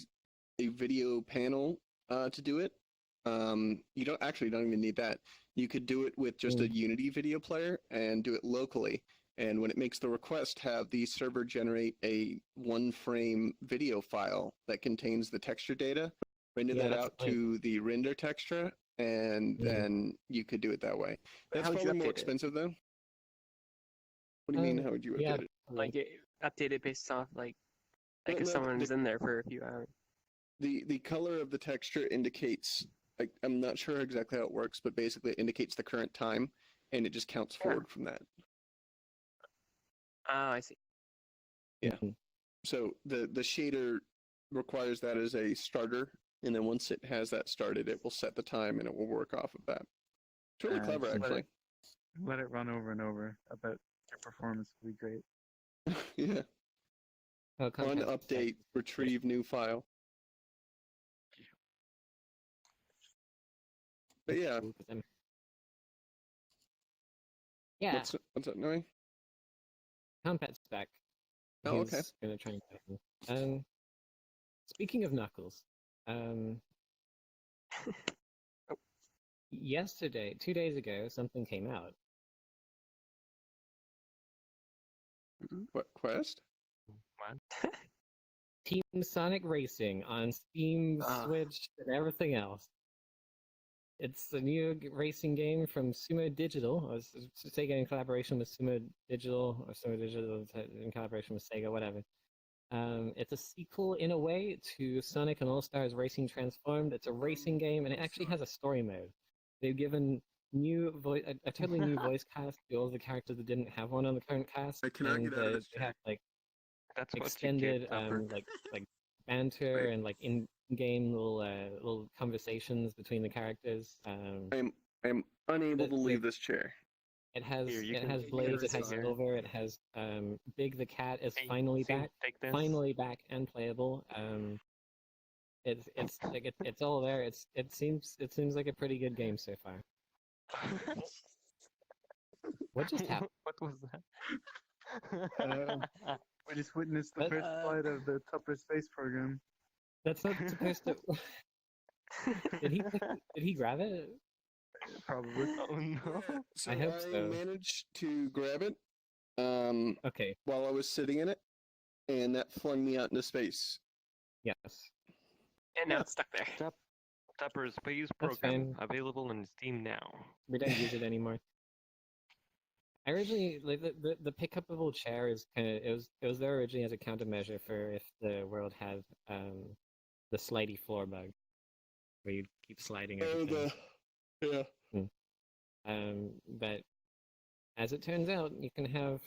video panel to do it. You don't even need that. You could do it with just a Unity video player and do it locally. And when it makes the request, have the server generate a 1-frame video file that contains the texture data, render Yeah, that that's out fine. to the render texture, and then you could do it that way. But That's how would you probably more update it? expensive though. What do you mean? How would you yeah, update it? Like update it based off like No, if no, someone's in there for a few hours. The color of the texture indicates, like, I'm not sure exactly how it works, but basically it indicates the current time, and it just counts forward from that. Oh, I see. Yeah. Mhm. So the shader requires that as a starter, and then once it has that started, it will set the time and it will work off of that. It's really clever, just actually. Let it run over and over. I bet your performance will be great. Yeah. Oh, Run, content update, retrieve new file. But yeah, Yeah, what's up, Noe? Compat's back. Oh, okay. He's gonna try and get him. Speaking of Knuckles, yesterday, 2 days ago, something came out. What, Quest? What? Team Sonic Racing on Steam, Ah. Switch, and everything else. It's a new racing game from Sumo Digital. Or Sega in collaboration with Sumo Digital, or Sumo Digital in collaboration with Sega, whatever. It's a sequel in a way to Sonic and All Stars Racing Transformed. It's a racing game, and it actually has a story mode. They've given a totally new voice cast to all of the characters that didn't have one on the current cast. I cannot and get out of this they chair. have like That's what you extended get, Tupper. like banter Wait. and like in-game little conversations between the characters. I am unable to leave this chair. It has Here, you it can- has you Blaze, can it has sit here. Silver, it has Big the cat is Hey, finally see, back, take this. finally back and playable. It's like it's all there. It seems like a pretty good game so far. What just happened? What was Um, that? We just witnessed the What? first flight of the Tupper space program. That's not supposed to. Did he grab it? Probably. Oh no! So I hope so. managed to grab it Okay. while I was sitting in it, and that flung me out into space. Yes. And now it's stuck there. Tupper Space That's Program fine. available on Steam now. We don't use it anymore. I originally like the pick-upable chair is kind of it was there originally as a countermeasure for if the world had the slidey floor bug, where you keep sliding everything. Yeah. But as it turns out, you can have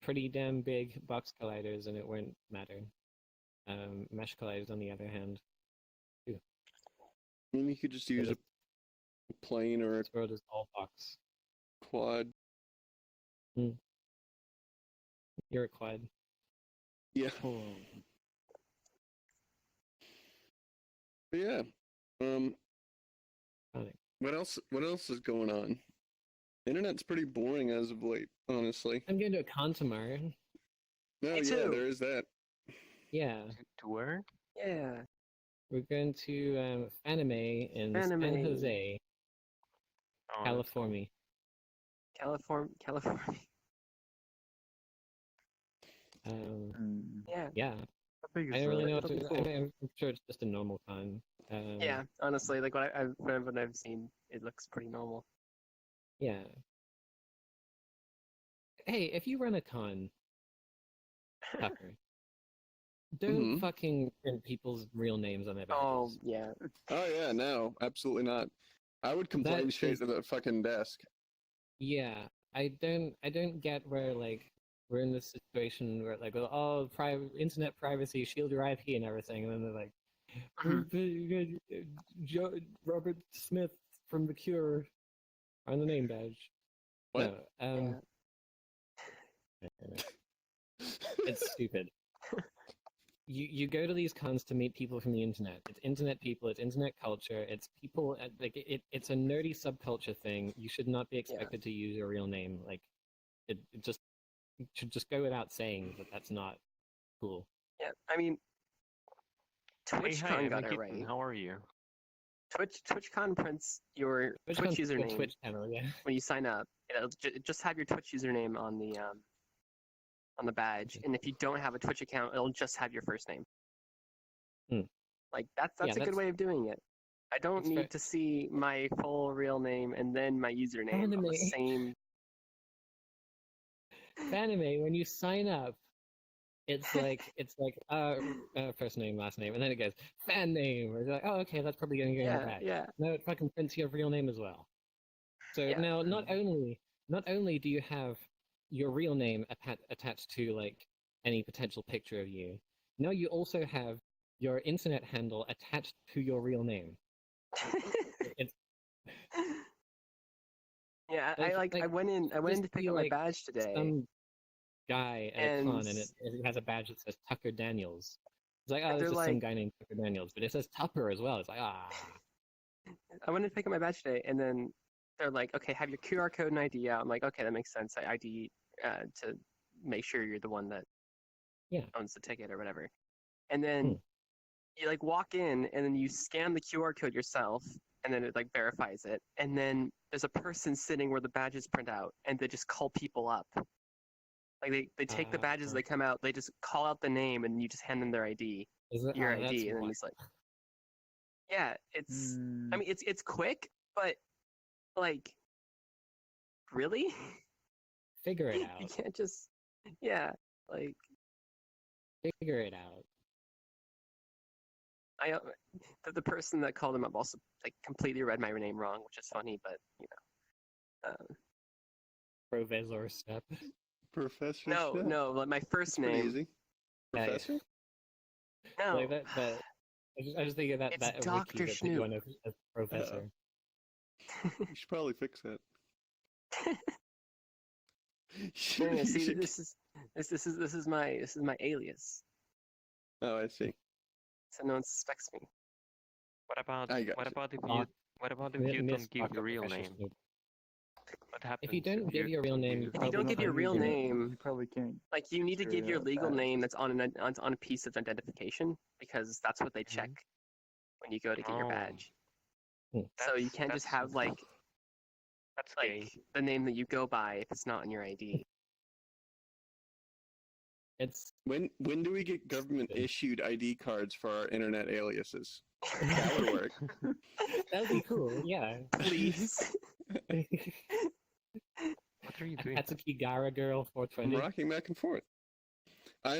pretty damn big box colliders and it won't matter. Mesh colliders, on the other hand, I mean, you could just use a plane or a this world is all box. quad. You're a quad. Yeah. But yeah. Sonic. What else is going on? Internet's pretty boring as of late, honestly. I'm going to a con tomorrow. No, Me yeah, too. there is that. Yeah, To where? Yeah. we're going to Anime in San Fanime. Jose, Oh, California. California. Yeah. Yeah, How big is I don't really know what That'll to. be cool. I'm sure it's just a normal con. Yeah. Honestly, like what I've seen, it looks pretty normal. Yeah. Hey, if you run a con, Tucker, don't Mhm. fucking print people's real names on their Oh badges. yeah. Oh yeah, no, absolutely not. I would complain That straight is- to the fucking desk. Yeah, I don't get where like we're in this situation where like oh internet privacy, shield your IP and everything, and then they're like Robert Smith from The Cure on the name badge. What? No, it's stupid. You go to these cons to meet people from the internet. It's internet people. It's internet culture. It's people like it's a nerdy subculture thing. You should not be expected to use your real name. Like it should just go without saying that that's not cool. Yeah. I mean, Hey, TwitchCon hi, I'm got it Kitten. right. How are you? TwitchCon prints your Twitch TwitchCon's a username Twitch channel, yeah. when you sign up. It'll just have your Twitch username on the badge, and if you don't have a Twitch account, it'll just have your first name. Hmm. Like that's Yeah, a good that's- way of doing it. I don't that's need fair. to see my full real name and then my username on the Anime. same. Anime, when you sign up, it's like first name, last name, and then it goes fan name. Or you're like, oh, okay, that's probably gonna go in the Yeah, badge. yeah. No, it fucking prints your real name as well. So Yeah. now, not only do you have your real name attached to like any potential picture of you, now you also have your internet handle attached to your real name. It's Yeah, Like- I like, went in just to pick be up my like badge today. some guy at a And con, and it has a badge that says Tucker Daniels. It's like, oh, And this they're is some like- guy named Tucker Daniels, but it says Tupper as well. It's like, I went in to pick up my badge today, and then they're like, "Okay, have your QR code and ID out." I'm like, "Okay, that makes sense. I ID to make sure you're the one that owns the ticket or whatever." And then you like walk in, and then you scan the QR code yourself, and then it like verifies it. And then there's a person sitting where the badges print out, and they just call people up. Like they take the badges, they come out, they just call out the name, and you just hand them their ID, is it, your oh, ID, that's and then why- it's like, Yeah, it's. Mm, I mean, it's quick, but like, really, Figure it you out. can't just. Yeah, like Figure it out. I. The person that called him up also like completely read my name wrong, which is funny, but Professor step. Professor. no, Step. no, like my It's first pretty name. easy. Yeah, yeah. Professor. No, Like that. I just think of that It's that Dr. wiki that put you on Snoop. as professor. You should probably fix that. No, You see, should- this is my alias, Oh, I see. so no one suspects me. What about I got what you. about if you Doc- what about if you Miss don't give Dr. your real Professor name? Snoop. What happens If you don't give your real don't name, give- If you don't give your real you name, probably can't. like you need to Sure, give your legal badge. name that's on on a piece of identification because that's what they Mhm. check when you go to get your Oh, badge. So you can't just have that's gay. the name that you go by if it's not on your ID. It's When do we get government issued ID cards for our internet aliases? That would work. that would be cool. Yeah. Please. What are you doing? Atsuki Gara Girl I'm 420. rocking back and forth. I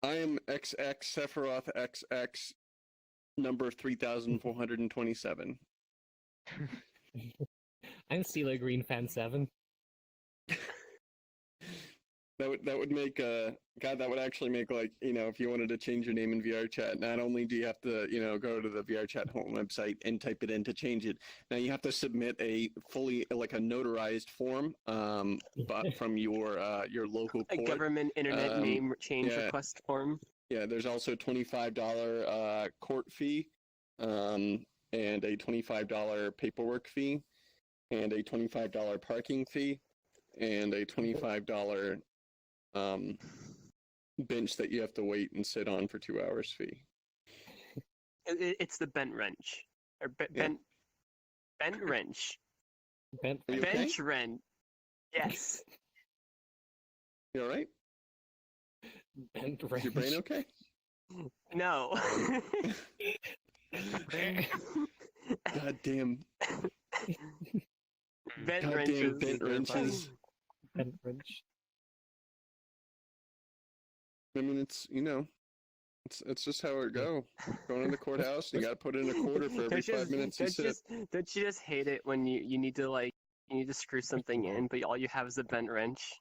am XX Sephiroth XX number 3427. I'm CeeLo Green Fan 7. That would make God, that would actually make, like, if you wanted to change your name in VRChat, not only do you have to, go to the VRChat home website and type it in to change it, now you have to submit a fully, like, a notarized form but from your local A port. government internet name change yeah. request form. Yeah, there's also a $25 court fee, and a $25 paperwork fee, and a $25 parking fee, and a $25 bench that you have to wait and sit on for 2 hours fee. It's the bent wrench or Yeah. bent wrench. Bent Are you okay? Bench wrench. Yes. You all right? Bent Is wrench. your brain okay? No. God damn. Bent Goddamn wrenches. bent wrenches. Bent wrench. I mean, it's just how it go. Going to the courthouse, you got to put in a quarter for every 5 minutes you sit. Don't you just hate it when you need to screw something in, but all you have is a bent wrench?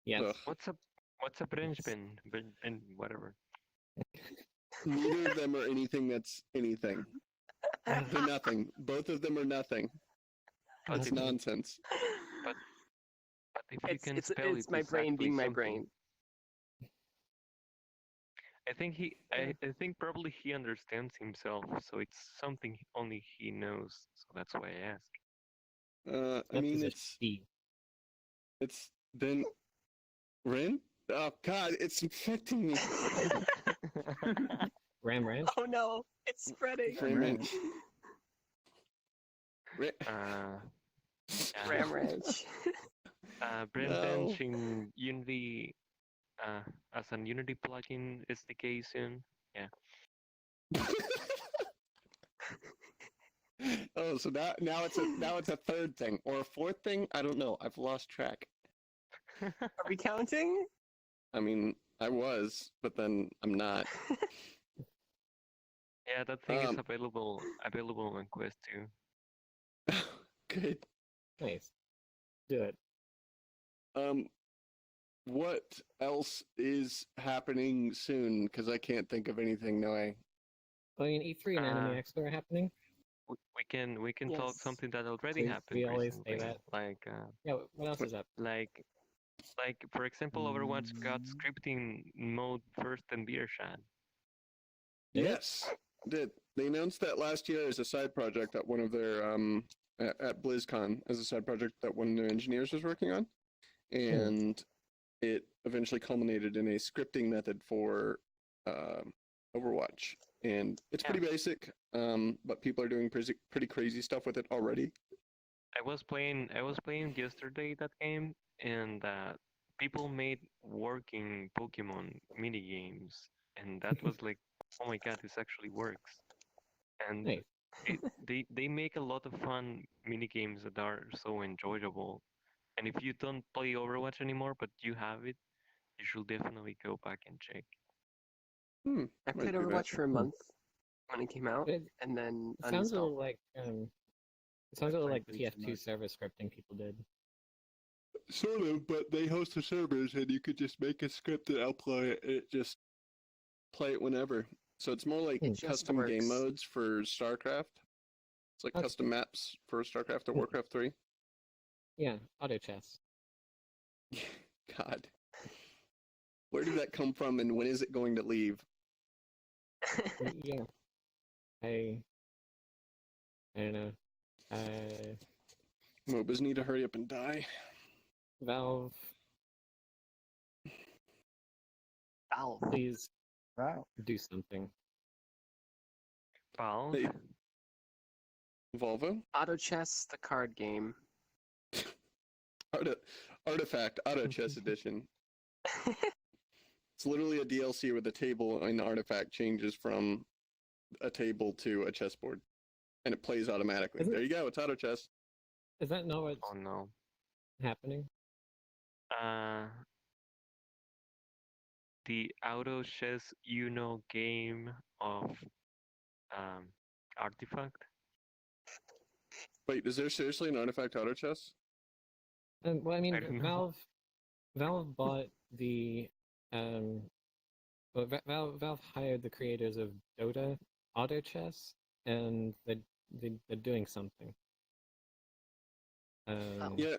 Yes. Ugh. What's a branch bin? Bin whatever. Neither of them are anything that's anything. They're nothing. Both of them are nothing. But It's if, nonsense. but if you can spell It's it my brain exactly being my something. brain. I think I think probably he understands himself, so it's something only he knows. So that's why I ask. I mean, That is a C. it's been Rin? Oh God, it's infecting me. Ram Ranch. Oh no, it's spreading. Ram Ranch. Ram Ranch. Brain No. bench in Unity as an Unity plugin SDK soon. Yeah. Oh, so now it's a third thing or a fourth thing. I don't know. I've lost track. Are we counting? I mean, I was, but then I'm not. Yeah, that thing is Um, available on Quest too. Good. Nice. Do it. What else is happening soon? Because I can't think of anything. No way. I mean, E3 and Anime Expo are happening. We can talk Yes. something that already We- happened we always say recently. that. Like Yeah, what else is up? like for example, Overwatch got scripting mode first in VRChat. Did it? Yes, did. They announced that last year as a side project at one of their at BlizzCon as a side project that one of their engineers was working on, and it eventually culminated in a scripting method for Overwatch. And it's pretty basic, but people are doing pretty crazy stuff with it already. I was playing yesterday that game, and people made working Pokemon mini games, and that was like oh my god, this actually works. And Nice. they make a lot of fun mini games that are so enjoyable. And if you don't play Overwatch anymore, but you have it, you should definitely go back and check. Hmm. I might played do that. Overwatch for a month when it came out, It, and then it sounds a uninstalled. little like it sounds a little played like the Bleach TF2 Mode. server scripting people did. Sort of, but they host the servers, and you could just make a script and upload it, and it just play it whenever. So it's more like It just custom game works. modes for StarCraft. It's like Okay. custom maps for StarCraft or Hmm. Warcraft 3. Yeah, auto chess. God. Where did that come from, and when is it going to leave? Yeah. I don't know. MOBAs need to hurry up and die. Valve, Valve. please Wow. do something. Valve? They- Volvo? Auto Chess, the card game. Artifact Auto Chess Edition. It's literally a DLC where the table in Artifact changes from a table to a chessboard. And it plays automatically. Is it- There you go, it's Auto Chess. Is that not what's Oh no. happening? The Auto Chess Uno game of Artifact. Wait, is there seriously an Artifact Auto Chess? Well, I mean, I don't know. Valve bought the well, Valve hired the creators of Dota Auto Chess, and they're doing something. Yeah.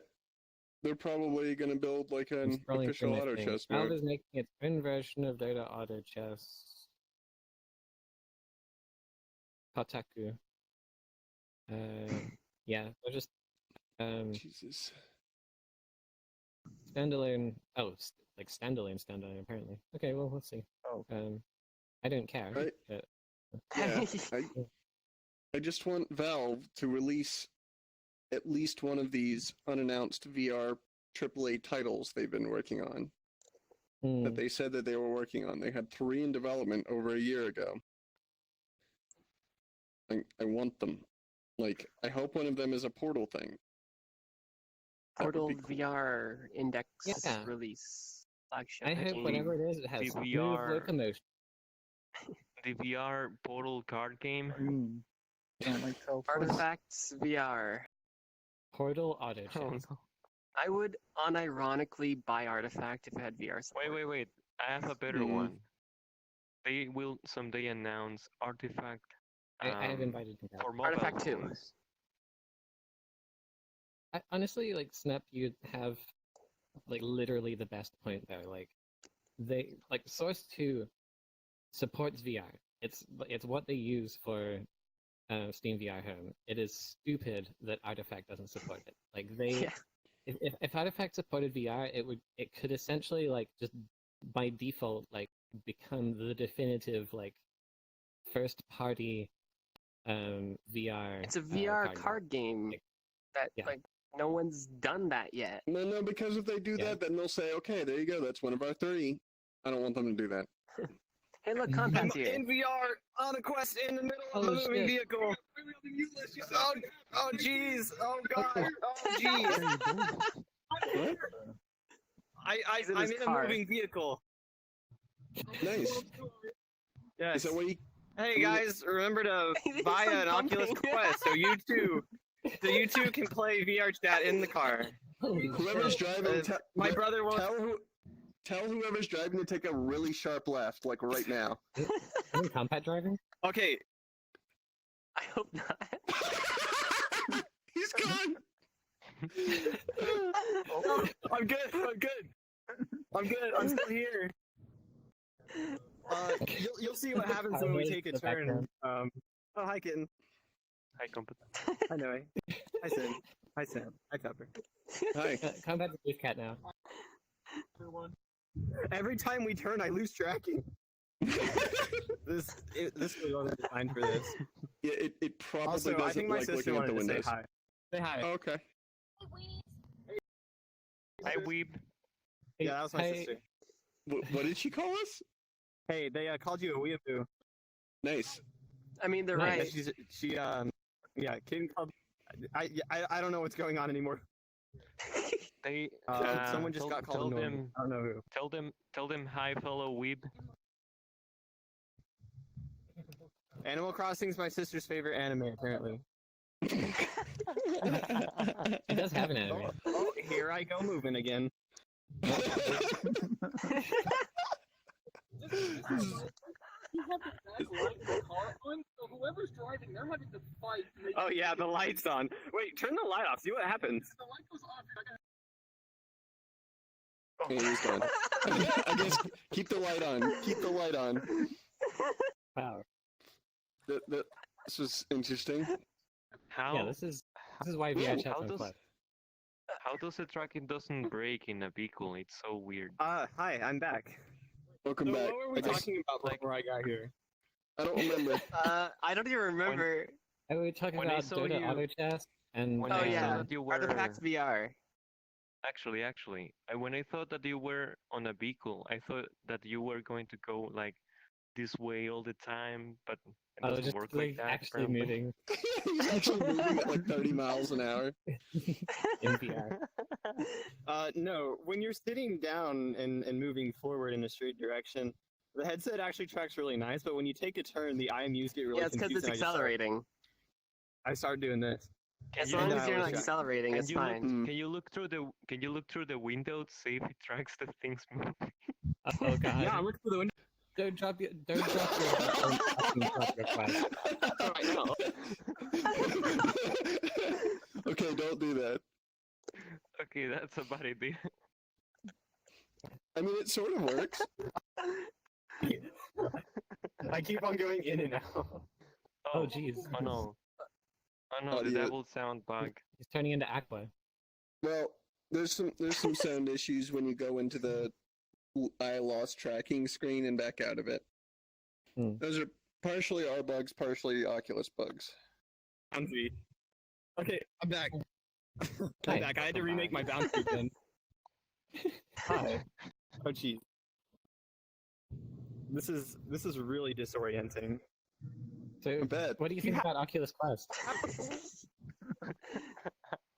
They're probably gonna build like I'm an scrolling through official my Auto thing. Chess Valve mode. is making its own version of Dota Auto Chess. Kotaku. Yeah, they're just Jesus. standalone. Oh, like standalone apparently. Okay, well, let's see. Oh. I don't care. Right. But Yeah, I just want Valve to release at least one of these unannounced VR AAA titles they've been working on. That they said that they were working on. They had 3 in development over a year ago. I want them. Like, I hope one of them is a Portal thing. That would Portal be cool. VR Index Yeah. release flagship. I hope game. whatever it is, it has The smooth VR locomotion. The VR Portal card game. Don't like self. Artifacts VR. Portal Auto Chess. Oh no. I would unironically buy Artifact if it had VR support. Wait. I have a better Hmm. one. They will someday announce Artifact I have invited him. for mobile Artifact 2. phones. Honestly, like Snap, you'd have like literally the best point there. Like they like Source 2 supports VR. It's what they use for Steam VR Home. It is stupid that Artifact doesn't support it. Like they, Yeah. if Artifact supported VR, it could essentially like just by default like become the definitive like first party VR. It's a VR game. card game Like, that yeah. like no one's done that yet. No, because if they do Yeah. that, then they'll say, okay, there you go, that's one of our 3. I don't want them to do that. Hey, look, I'm Compat's here. In VR on a quest in the middle of Oh, a moving shit. vehicle. Oh jeez. Oh god. Oh jeez. What? He's in I'm his in a car. moving vehicle. Nice. Yes. Is that what you... Hey guys, remember to He's, buy like, an Oculus bumping. Quest so you too can play VRChat in the car. Holy Whoever's shit. driving, My brother won't. tell whoever's driving to take a really sharp left, like right now. Isn't Compat driving? Okay, I hope not. He's gone. I'm good. I'm still here. You'll see what happens when we take a The turn. background. Oh hi kitten. Hi, Compat. Hi Noe. Hi Sam. Hi Sam. Hi Copper. Hi. Compat's a beef cat now. Every time we turn, I lose tracking. This was wasn't designed for this. Yeah, it probably Also, doesn't I think my like sister looking at the wanted to say windows. hi. Say hi. Oh, okay. Hi, Weeb. Yeah, that was my Hey, sister. What did she call us? Hey, they called you a weeaboo. Nice. I mean, they're Nice. right. Yeah, Kitten Club. I don't know what's going on anymore. They Someone just got called annoying. I don't know who. tell them hi, fellow weeb. Animal Crossing's my sister's favorite anime, apparently. It does have an anime. Oh, here I go moving again. Oh yeah, the light's on. Wait, turn the light off. See what happens. Okay, he's gone. I guess keep the light on. Keep the light on. Wow. This is interesting. How? Yeah, this is why VRChat's how on does Quest. how does it track it doesn't break in a vehicle? It's so weird. Hi, I'm back. Welcome So back. what were we I guess- talking about before I got here? I don't remember. I don't even remember. Oh, we were talking when I about saw Dota you- Auto Chess and when Oh I saw yeah, that you were Artifacts VR. actually, when I thought that you were on a vehicle, I thought that you were going to go like this way all the time, but it doesn't just work like like that. actually apparently. moving He's actually moving at like 30 miles an hour. in VR. No, when you're sitting down and moving forward in a straight direction, the headset actually tracks really nice, but when you take a turn, the IMUs get really Yeah, it's because confused. it's accelerating. I start doing this. Can As you long look- as you're not Yeah. accelerating, can it's you look- fine. Can you look through the window to see if it tracks the things moving? Oh god. Yeah, look through the window Don't drop your fucking drop your Quest. right now. Okay, don't do that. Okay, that's a bad idea. I mean, it sort of works. I keep on going in and out. Oh jeez. Oh no. Oh no, the Yeah. devil sound bug. He's turning into Aqua. Well, there's some sound issues when you go into the I lost tracking screen and back out of it. Hmm. Those are partially our bugs, partially Oculus bugs. Bouncy. Okay, I'm back. I'm Hi. back. I had to remake my bouncy again. Hi. Oh jeez. This is really disorienting. So, I bet. what do you think about Oculus Quest?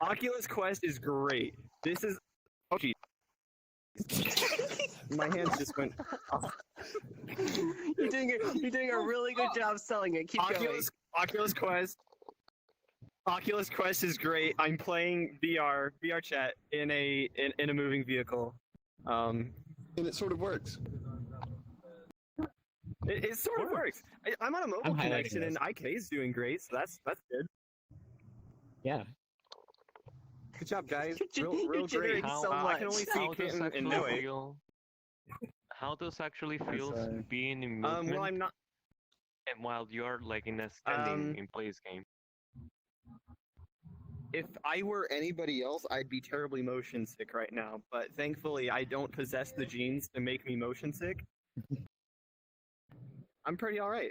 Oculus Quest is great. This is oh jeez. My hands just went. You're doing a really good job selling it. Keep going. Oculus Quest. Oculus Quest is great. I'm playing VRChat in a moving vehicle. And it sort of works. It sort of works. I'm on a mobile I'm highlighting connection this. and IK is doing great, so that's good. Yeah. Good job, guys. You're Real great. generating so I can only much. see How does Kitten and actually Noe. feel? How does actually feel sorry. being in movement Well, I'm not. and while you're like in a standing in place game? If I were anybody else, I'd be terribly motion sick right now. But thankfully, I don't possess the genes to make me motion sick. I'm pretty alright.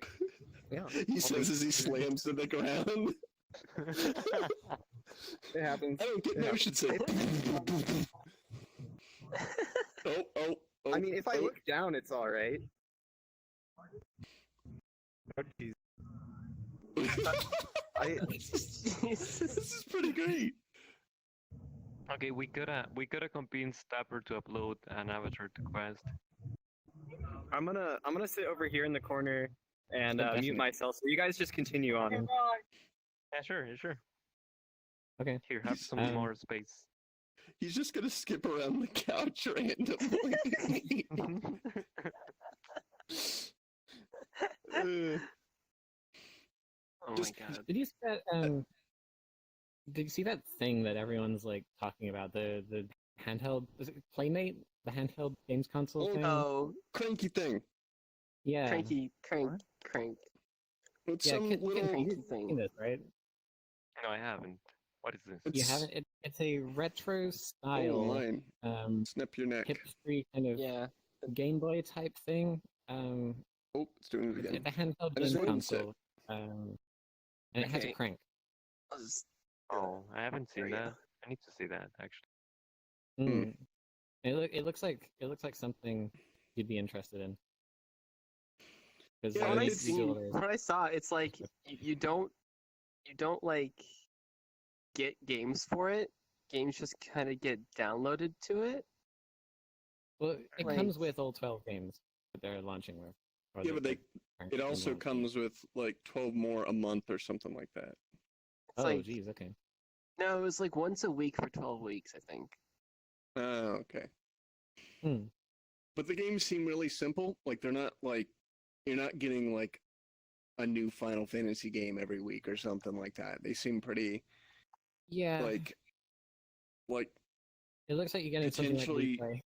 Yeah. He says as he slams to the ground. It happens. I don't get Yeah. motion sick. Oh. I mean, if I oh. look down, it's alright. Oh, jeez. This is pretty great. Okay, we gotta convince Tapper to upload an avatar to Quest. I'm gonna sit over here in the corner and Definitely. mute myself. So you guys just continue on. Yeah, sure. Okay. Here, have some Um, more space. He's just gonna skip around the couch randomly. Oh just- my god. Did you see that? Did you see that thing that everyone's like talking about? The handheld, is it Playmate? The handheld games console Oh, thing. Oh, Cranky thing. Yeah. crank. It's Yeah. some Kitten, little. you've seen this, right? No, I haven't. What is this? You It's, haven't. It's a retro oh, style, mine. Snap your neck. hipstery kind of Yeah. Game Boy type thing. Oh, it's doing it again. The handheld I just game noticed it. console. And it has a Okay. crank. I'll just- Oh, I haven't There seen you that. go. I need to see that actually. Mm. It looks like something you'd be interested in. Because Yeah, What I it's- seen, what I saw, it's like you don't like get games for it. Games just kind of get downloaded to it. Well, it Like- comes with all 12 games that they're launching with. or Yeah, that but they're it currently also launching. comes with like 12 more a month or something like that. It's Oh, like geez, okay. no, it was like once a week for 12 weeks, I think. Oh, okay. Hmm. But the games seem really simple. Like they're not like you're not getting like a new Final Fantasy game every week or something like that. They seem pretty Yeah, like it looks like you're getting something like potentially- replay.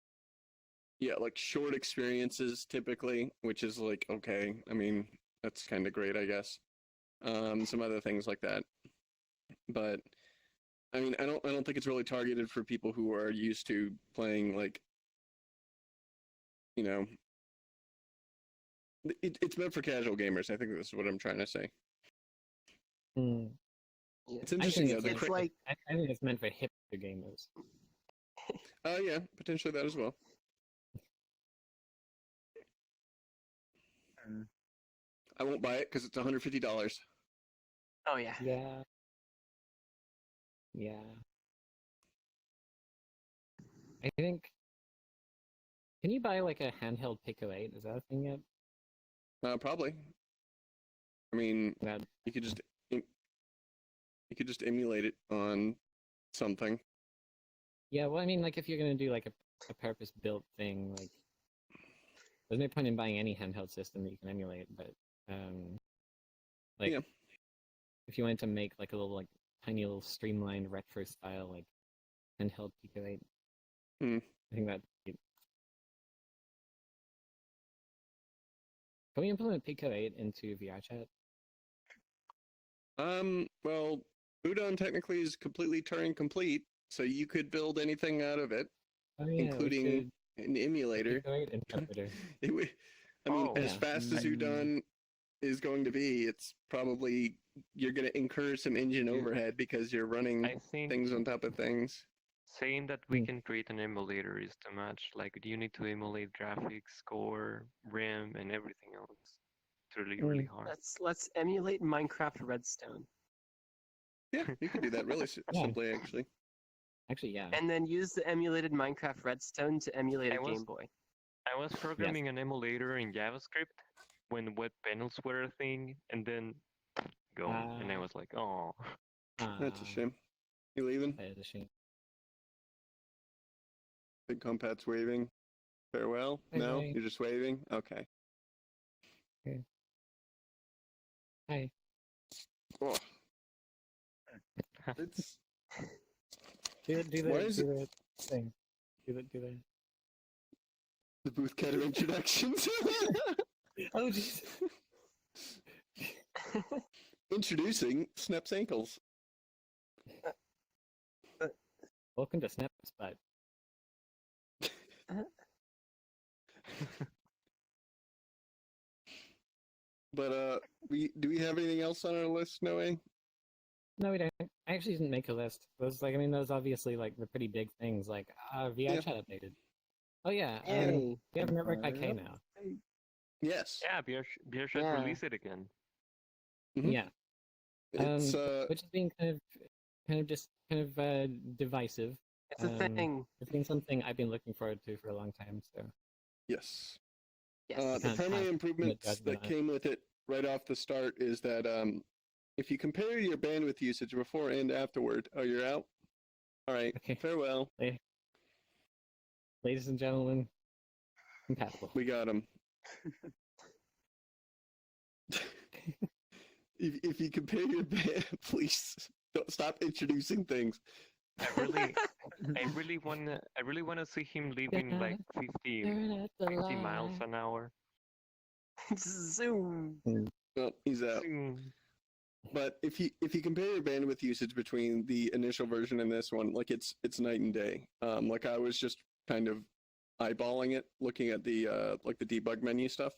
yeah, like short experiences typically, which is like okay. I mean, that's kind of great, I guess. Some other things like that. But I mean, I don't think it's really targeted for people who are used to playing like you know it's meant for casual gamers. I think this is what I'm trying to say. Hmm. Yeah. It's interesting. it's The it's cri- like I think it's meant for hipster gamers. yeah, potentially that as well. Mm. I won't buy it because it's $150. oh yeah. Yeah. Yeah. I think. Can you buy like a handheld Pico 8? Is that a thing yet? Probably. I mean, That you could just emulate it on something. Yeah, well, I mean, like if you're gonna do like a purpose-built thing, like there's no point in buying any handheld system that you can emulate. But like Yeah. if you wanted to make like a little like tiny little streamlined retro style like handheld Pico 8, Hmm. I think that. Can we implement Pico 8 into VRChat? Well, Udon technically is completely Turing complete, so you could build anything out of it, Oh yeah, including an emulator. Pico 8 interpreter. It would, I mean, Oh, as yeah. fast as Udon is going to be, it's probably you're going to incur some engine Yeah. overhead because you're running I think things on top of things. saying that we Hmm. can create an emulator is too much. Like, you need to emulate graphics, core, RAM, and everything else. It's really hard. Let's emulate Minecraft Redstone, Yeah, you could do that really Yeah. simply, actually. Actually, yeah. and then use the emulated Minecraft Redstone to emulate I a was- Game Boy. I was programming an emulator in JavaScript when web panels were a thing, and then gone. And I Ah. was like, oh. That's a shame. You leaving? That is a shame. Big Compat's waving. Farewell? Bye No? bye. You're just waving? Okay. Hi. Oh. It's Do the Why is thing. Do the. the booth cat of introductions. Oh jeez. Introducing Snap's ankles. Welcome to Snap Spot. But do we have anything else on our list, Noe? No, we don't. I actually didn't make a list. Those those obviously like the pretty big things. Like Yeah. VRChat updated. Oh yeah. Yay. We have Network IK Yep. now. Yes. Yeah, BRChat Yeah. release it again. Mhm. Yeah. It's Which is being kind of divisive. It's a thing. It's been something I've been looking forward to for a long time. So yes. Yes. The Can't primary pass improvements judgment that on it. came with it right off the start is that if you compare your bandwidth usage before and afterward, oh, you're out? All right. Okay. Farewell. ladies and gentlemen, compatible. We got him. If you compare your band, please don't stop introducing things. I really wanna see him leaving like 50 miles an hour. Zoom. Well, he's out. Zoom. But if you compare your bandwidth usage between the initial version and this one, like it's night and day. Like I was just kind of eyeballing it, looking at the like the debug menu stuff.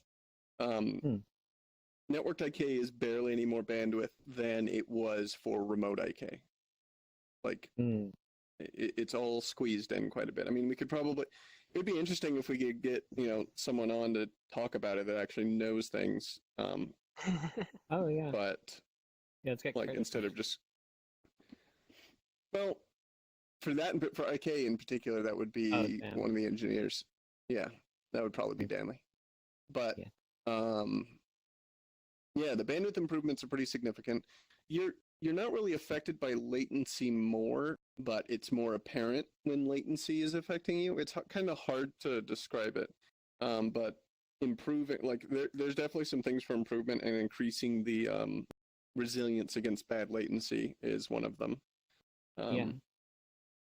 Networked IK is barely any more bandwidth than it was for remote IK. Like it's all squeezed in quite a bit. I mean, we could probably. It'd be interesting if we could get someone on to talk about it that actually knows things. Oh yeah. But Yeah, let's get like credit. instead of just well, for that, but for IK in particular, that would be Dan. one of the engineers. Yeah, that would probably be Danley. But yeah, the bandwidth improvements are pretty significant. You're not really affected by latency more, but it's more apparent when latency is affecting you. It's kind of hard to describe it, but improving, like there's definitely some things for improvement, and increasing the resilience against bad latency is one of them. Yeah.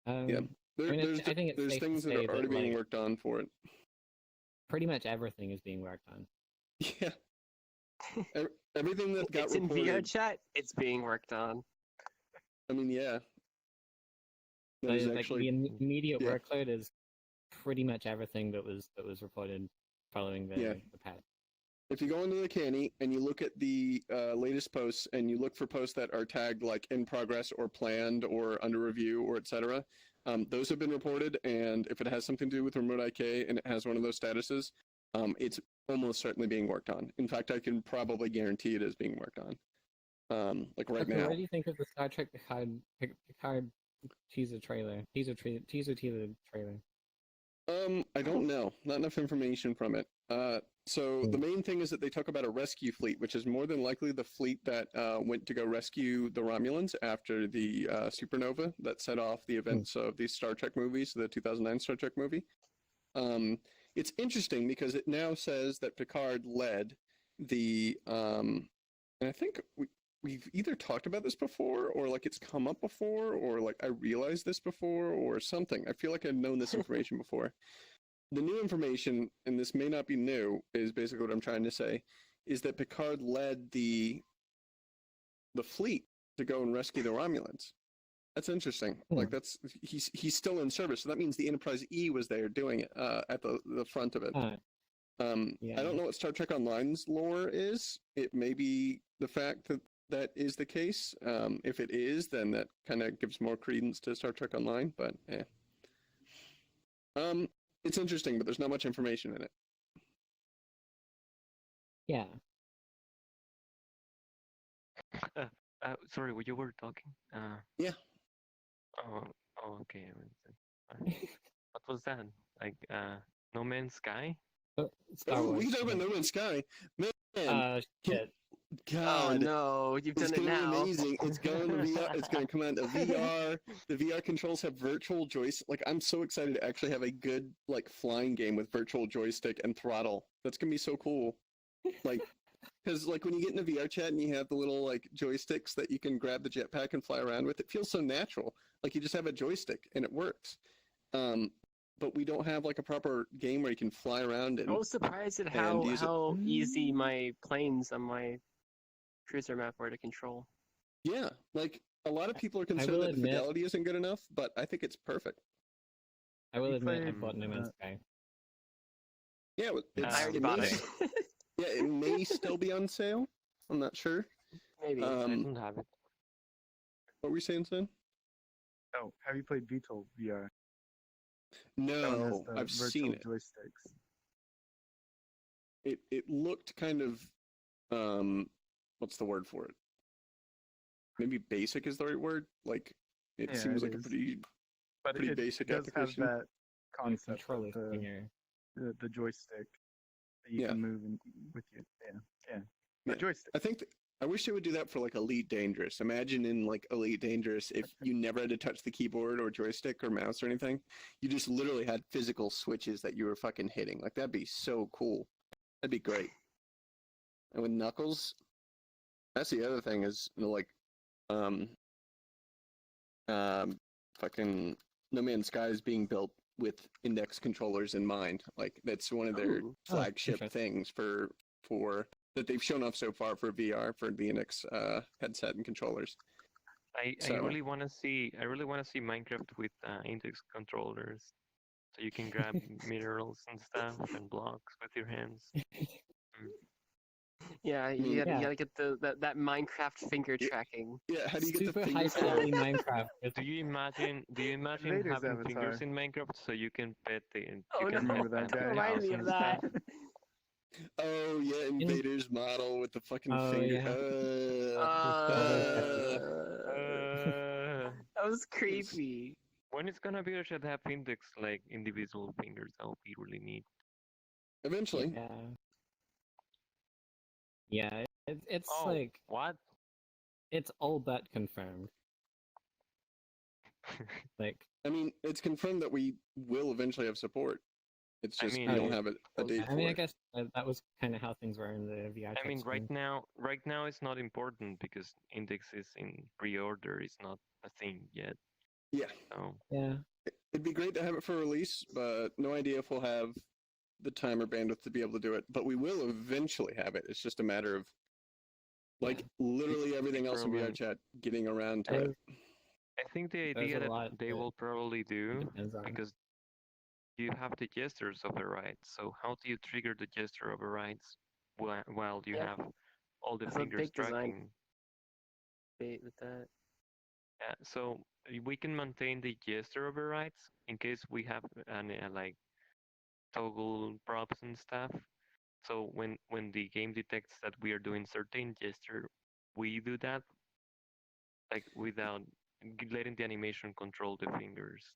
Yeah, I think it's there's safe to things that say are already that, being like, worked on for it. pretty much everything is being worked on. Yeah. Everything that got It's in reported. VRChat. It's being worked on. I mean, yeah. That So, is like, actually, the immediate yeah. workload is pretty much everything that was reported following the patch. If you go into the canny and you look at the latest posts, and you look for posts that are tagged like in progress or planned or under review or etc., those have been reported. And if it has something to do with remote IK and it has one of those statuses, it's almost certainly being worked on. In fact, I can probably guarantee it is being worked on. Like right now. What do you think of the Star Trek Picard teaser trailer? Teaser trailer. I don't know. Not enough information from it. So the main thing is that they talk about a rescue fleet, which is more than likely the fleet that went to go rescue the Romulans after the supernova that set off the events of the Star Trek movies, the 2009 Star Trek movie. It's interesting because it now says that Picard led the, and I think we've either talked about this before, or like it's come up before, or like I realized this before, or something. I feel like I've known this information before. The new information, and this may not be new, is basically what I'm trying to say, is that Picard led the fleet to go and rescue the Romulans. That's interesting. Like he's still in service, so that means the Enterprise E was there doing it at the front of it. I don't know what Star Trek Online's lore is. It may be the fact that is the case. If it is, then that kind of gives more credence to Star Trek Online. But it's interesting, but there's not much information in it. Yeah. Sorry, you were talking. Yeah. Oh, okay. What was that? Like, No Man's Sky? Star Wars. We talk about No Man's Sky, man. Shit. God. Oh no, you've done It's it going to now. be amazing. It's going to VR. It's going to come out to VR. The VR controls have virtual joystick. Like, I'm so excited to actually have a good like flying game with virtual joystick and throttle. That's gonna be so cool. Like, because like when you get into VRChat and you have the little like joysticks that you can grab the jetpack and fly around with, it feels so natural. Like you just have a joystick and it works. But we don't have like a proper game where you can fly around and. I was surprised at how easy my planes on my cruiser map were to control. Yeah, like a lot of people are concerned that the fidelity isn't good enough, but I think it's perfect. I will admit I bought No Man's Sky. Yeah, I already bought it. Yeah, it may still be on sale. I'm not sure. Maybe. I don't have it. What were you saying, Sin? Oh, have you played VTOL VR? No, I've seen it. Joysticks. It looked kind of what's the word for it? Maybe basic is the right word. Like it seems like a pretty basic application. Have that concept Control of the joystick that you can move with you. Yeah. Joystick. I wish they would do that for like Elite Dangerous. Imagine in like Elite Dangerous, if you never had to touch the keyboard or joystick or mouse or anything, you just literally had physical switches that you were fucking hitting. Like that'd be so cool. That'd be great. And with Knuckles, that's the other thing is like, fucking No Man's Sky is being built with index controllers in mind. Like that's one of their flagship things for that they've shown off so far for VR for the index headset and controllers. I really want to see Minecraft with index controllers, so you can grab minerals and stuff and blocks with your hands. Yeah, mean, you yeah. gotta get that Minecraft finger tracking. Yeah, how do you get Super the high finger quality Minecraft. with- Do you imagine Vader's having avatar. fingers in Minecraft so you can pet the Oh you no! can Remember that pet guy? the Remind house me and of that. stuff? Oh yeah, Invader's model with the fucking Oh, finger. yeah. That was creepy. When it's gonna be, I should have index like individual fingers. That would be really neat. Eventually. Yeah. Yeah, it's Oh, like what? it's all but confirmed. Like, I mean, it's confirmed that we will eventually have support. It's I just mean- we Oh, don't yeah. have a date I mean, for I it. guess that was kind of how things were in the VR. I mean, stream. right now it's not important because index is in pre-order. It's not a thing yet. Yeah, So Yeah. it'd be great to have it for release, but no idea if we'll have the time or bandwidth to be able to do it. But we will eventually have it. It's just a matter of like literally everything else in Problem- VRChat getting around to There's- it. I think the There's idea a that lot they that will probably do depends on. because you have the gestures overrides. So how do you trigger the gesture overrides while you Yeah. have all the That's a fingers big design tracking? debate with that. Yeah, so we can maintain the gesture overrides in case we have like toggle props and stuff. So when the game detects that we are doing certain gesture, we do that like without letting the animation control the fingers.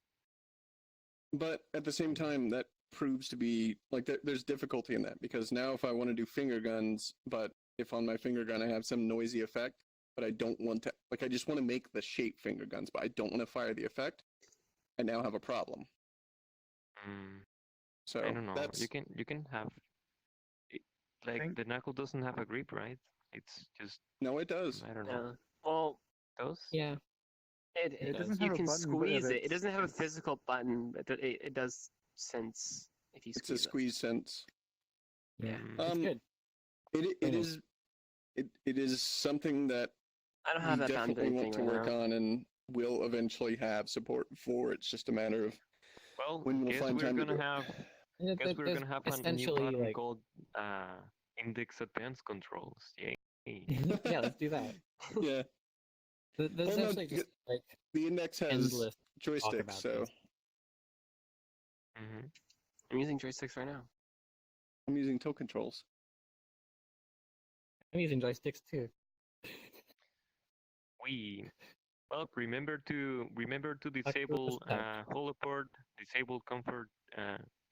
But at the same time, that proves to be like there's difficulty in that because now if I want to do finger guns, but if on my finger gun I have some noisy effect, but I don't want to, like I just want to make the shape finger guns, but I don't want to fire the effect, I now have a problem. Mm, So I don't know. that's You can have it, like think- the knuckle doesn't have a grip, right? It's just no, it does. I don't know. Yeah. Well, Those? Yeah. it It doesn't you have a can button, but squeeze it. It it's- doesn't have a it's- physical button, but it does sense if you It's a squeeze it. squeeze sense. Yeah. Mm, It's good. It Very is it is something that I don't we have that bound definitely want thing to right work now. on and will eventually have support for. It's just a matter of well, when we'll guess find we're time to gonna do it. have Yeah, guess we're there's gonna have a new essentially button like called Index Advanced Controls. Yay. yeah, let's do that. Yeah, There's Well, no, actually just like the index has endless talk joysticks, about so this. hmm I'm using joysticks right now. I'm using toe controls. I'm using joysticks too. Well, remember to disable Touch. holoport, disable comfort,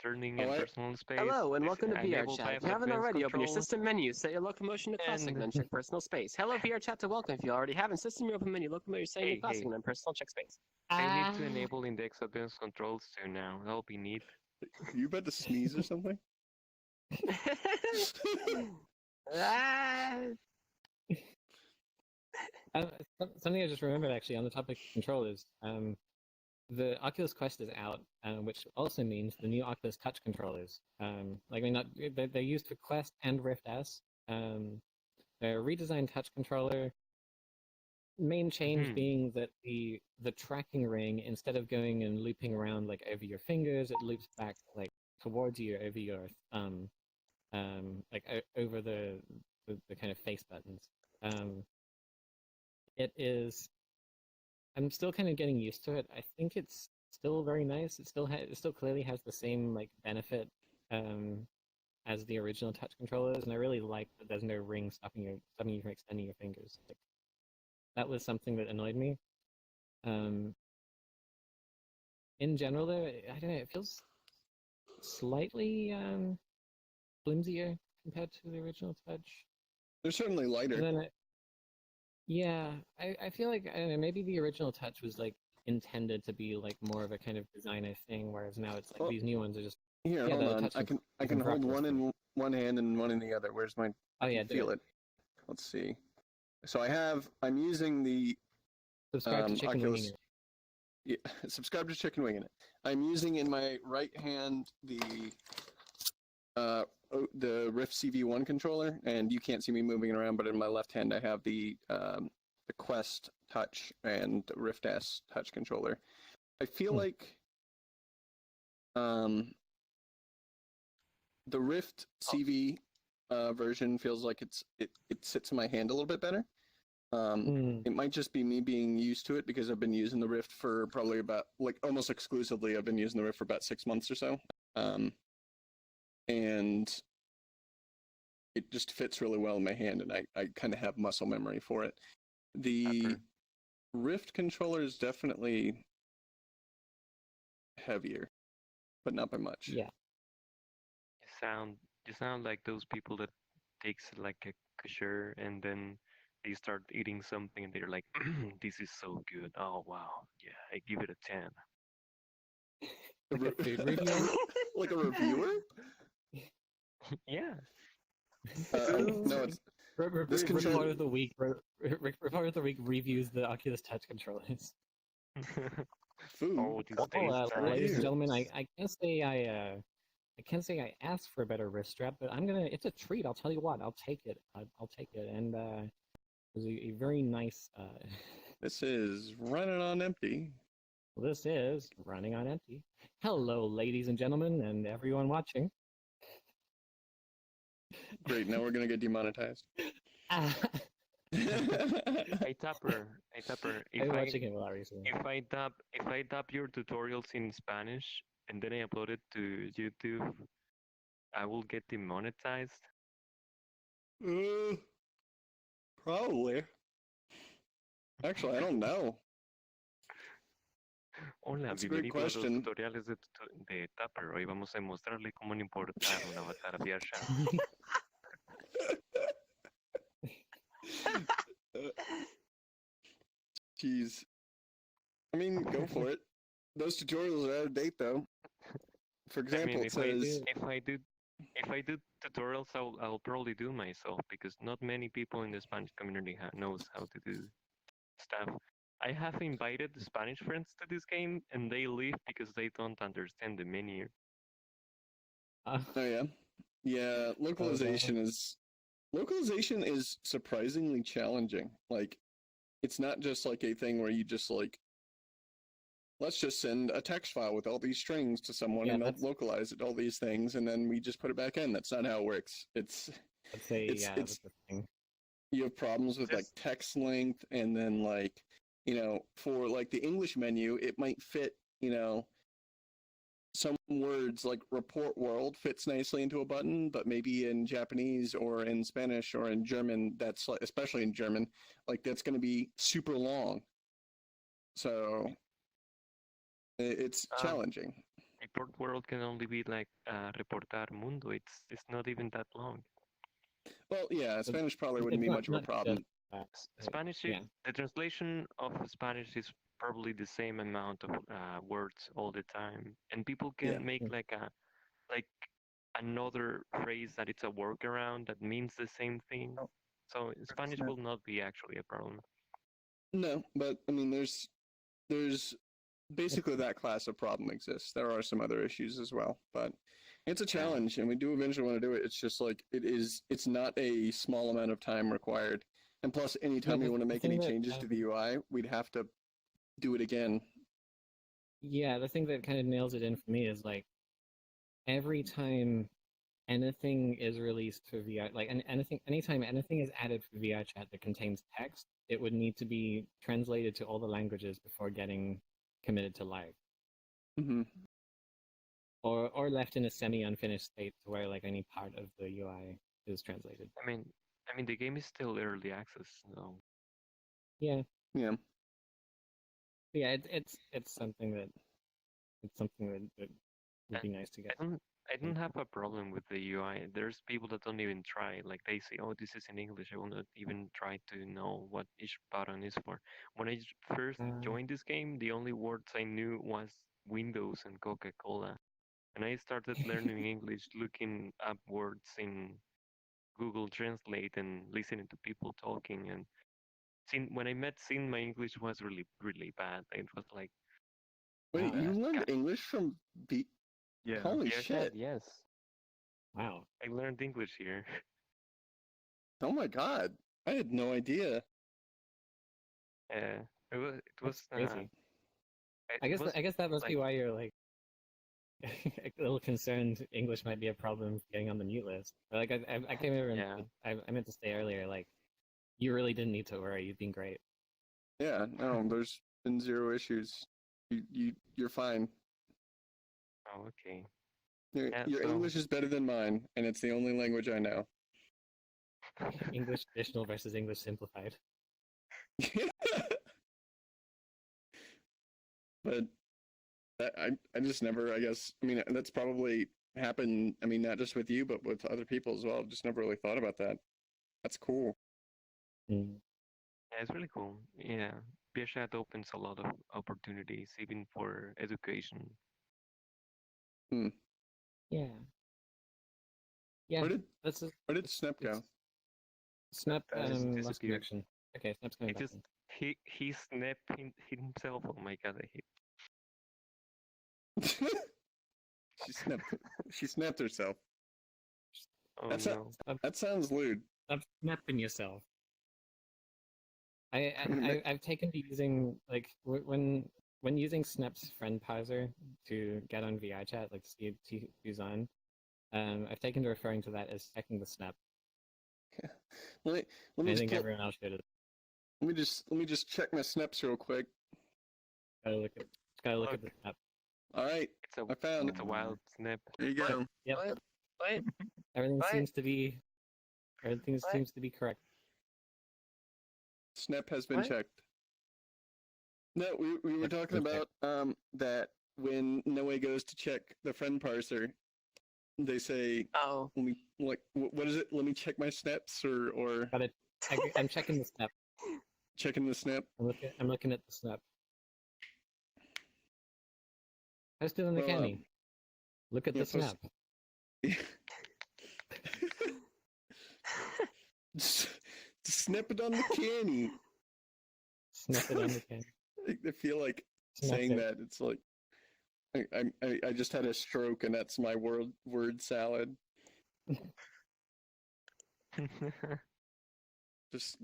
turning Oh, and I- personal space. Hello and welcome to enable VRChat. type If you haven't advanced already, open your controls. system menu, set your locomotion to classic, And- then check personal space. Hello VRChat to welcome. If you already haven't, system open menu, locomotion setting Hey, to classic, hey. then personal check space. I need to enable Index Advanced Controls too now. That'll be neat. Are you about to sneeze or something? Ah, Something I just remembered actually on the topic of controllers. The Oculus Quest is out, which also means the new Oculus Touch controllers. Like they're used for Quest and Rift S. They're a redesigned touch controller. Main change Mhm. being that the tracking ring, instead of going and looping around like over your fingers, it loops back like towards you over your over the kind of face buttons. It is. I'm still kind of getting used to it. I think it's still very nice. It still clearly has the same like benefit as the original touch controllers, and I really like that there's no ring stopping you from extending your fingers. Like, that was something that annoyed me. In general, though, I don't know. It feels slightly flimsier compared to the original touch. They're certainly lighter. And then I feel like I don't know, maybe the original touch was like intended to be like more of a kind of designer thing, whereas now it's like Well, these new ones are just Here, yeah, hold the on. touch I is can even hold proper, one so- in one hand and one in the other. Where's my? Oh yeah, do feel it. Let's see. So I'm using the Subscribe to Chicken Oculus. Wing. Yeah, subscribe to Chicken Wing in it. I'm using in my right hand the Rift CV1 controller, and you can't see me moving it around. But in my left hand, I have the Quest Touch and Rift S Touch controller. I feel like the Rift CV version feels like it sits in my hand a little bit better. Hmm. It might just be me being used to it because I've been using the Rift for probably about, like, almost exclusively. I've been using the Rift for about 6 months or so, and it just fits really well in my hand, and I kind of have muscle memory for it. The Pepper. Rift controller is definitely heavier, but not by much. Yeah. You sound like those people that takes like a kosher and then they start eating something and they're like, "This is so good. Oh wow, yeah, I give it a 10." A Like a food reviewer? like a reviewer? Yeah. No, it's this Report controller. of the week. Report of the week reviews the Oculus Touch controllers. Food. Oh, this Well, tastes ladies and nice. gentlemen, I can't say I can't say I asked for a better wrist strap, but I'm gonna. It's a treat. I'll tell you what. I'll take it. I'll take it. And it was a very nice. This is running on empty. This is running on empty. Hello, ladies and gentlemen, and everyone watching. Great. Now we're gonna get demonetized. Hey Tupper, I'm watching it while recently. if I tap your tutorials in Spanish and then I upload it to YouTube, I will get demonetized. Probably. Actually, I don't know. Hola, That's a great bienvenido a los question. tutoriales de Tupper. Hoy vamos a mostrarle cómo no importar un avatar VRChat. Jeez. I mean, go for it. Those tutorials are out of date, though. For I example, mean, it says if I do tutorials, I'll probably do myself because not many people in the Spanish community knows how to do stuff. I have invited Spanish friends to this game, and they leave because they don't understand the menu. Oh yeah, yeah. Localization is surprisingly challenging. Like, it's not just like a thing where you just like, let's just send a text file with all these strings to someone Yeah, and they'll that's- localize it, all these things, and then we just put it back in. That's not how it works. It's I'd say it's- yeah, it's- that's the thing. you have problems with like Just- text length, and then like, for like the English menu, it might fit, some words like report world fits nicely into a button, but maybe in Japanese or in Spanish or in German, that's like, especially in German, like that's going to be super long. So it's Um, challenging. Report world can only be like reportar mundo. It's not even that long. Well, yeah, Spanish probably wouldn't It's be not- much of a not problem. just that, Spanish, yeah. the translation of Spanish is probably the same amount of words all the time, and people can Yeah. make like another phrase that it's a workaround that means the same thing. Oh. So Spanish Snap. will not be actually a problem. No, but I mean, there's basically that class of problem exists. There are some other issues as well, but it's a challenge, and we do eventually want to do it. It's just like it's not a small amount of time required, and plus, anytime we the- want to the make thing any that, changes to the UI, we'd have to do it again. Yeah, the thing that kind of nails it in for me is like every time anything is released for VR, like anytime anything is added for VRChat that contains text, it would need to be translated to all the languages before getting committed to live, Hmm. or left in a semi-unfinished state to where like any part of the UI is translated. I mean, the game is still early access, so Yeah, Yeah. yeah, it's something that that would be nice to get. I don't have a problem with the UI. There's people that don't even try. Like they say, "Oh, this is in English." I will not even try to know what each button is for. When I first joined this game, the only words I knew was Windows and Coca-Cola, and I started learning English looking up words in Google Translate and listening to people talking. And when I met Sin, my English was really really bad. It was like, Wait, Wow. you learned English from B? Yeah. Holy "Yeah, shit! yes, Wow, I learned English here." Oh my god! I had no idea. It was that's crazy. it I guess was I guess that must be like- why you're like a little concerned English might be a problem getting on the mute list. But, like I came over and Yeah. I meant to say earlier, like you really didn't need to worry. You've been great. Yeah, no, there's been zero issues. You're fine. Oh, okay. Your Yeah, so- English is better than mine, and it's the only language I know. English traditional versus English simplified. But I just never, I guess, I mean, that's probably happened, I mean, not just with you, but with other people as well. I've just never really thought about that. That's cool. Mm. Yeah, it's really cool. Yeah, VRChat opens a lot of opportunities, even for education. Yeah. Yeah. Where did That's a, where did Snap go? Snap That just lost disappeared. connection. Okay, Snap's coming He back. just he snapped himself. Oh my god, I hate. She snapped herself. Oh That's a- no. That sounds lewd. Stop snapping yourself. Gonna I've taken to using like when using Snap's friend parser to get on VRChat, like to see who's on. I've taken to referring to that as checking the snap. Let I me think just everyone else should. let me just check my snaps real quick. Gotta look at Look. the snap. All right, It's a I found it's a wild snap. there you go. Yep, What? everything What? seems to be correct. Snap has been What? checked. No, we were Yep, talking go check. about that when Noe goes to check the friend parser, they say, Oh, let me like what is it? Let me check my snaps or I'm checking the snap. checking the snap. I'm looking at the snap. Posted on the Well, canny. Look at yeah, the snap. just snap it on the canny. Snap it on the canny. I feel like Snap saying it. that it's like I just had a stroke and that's my word salad. Just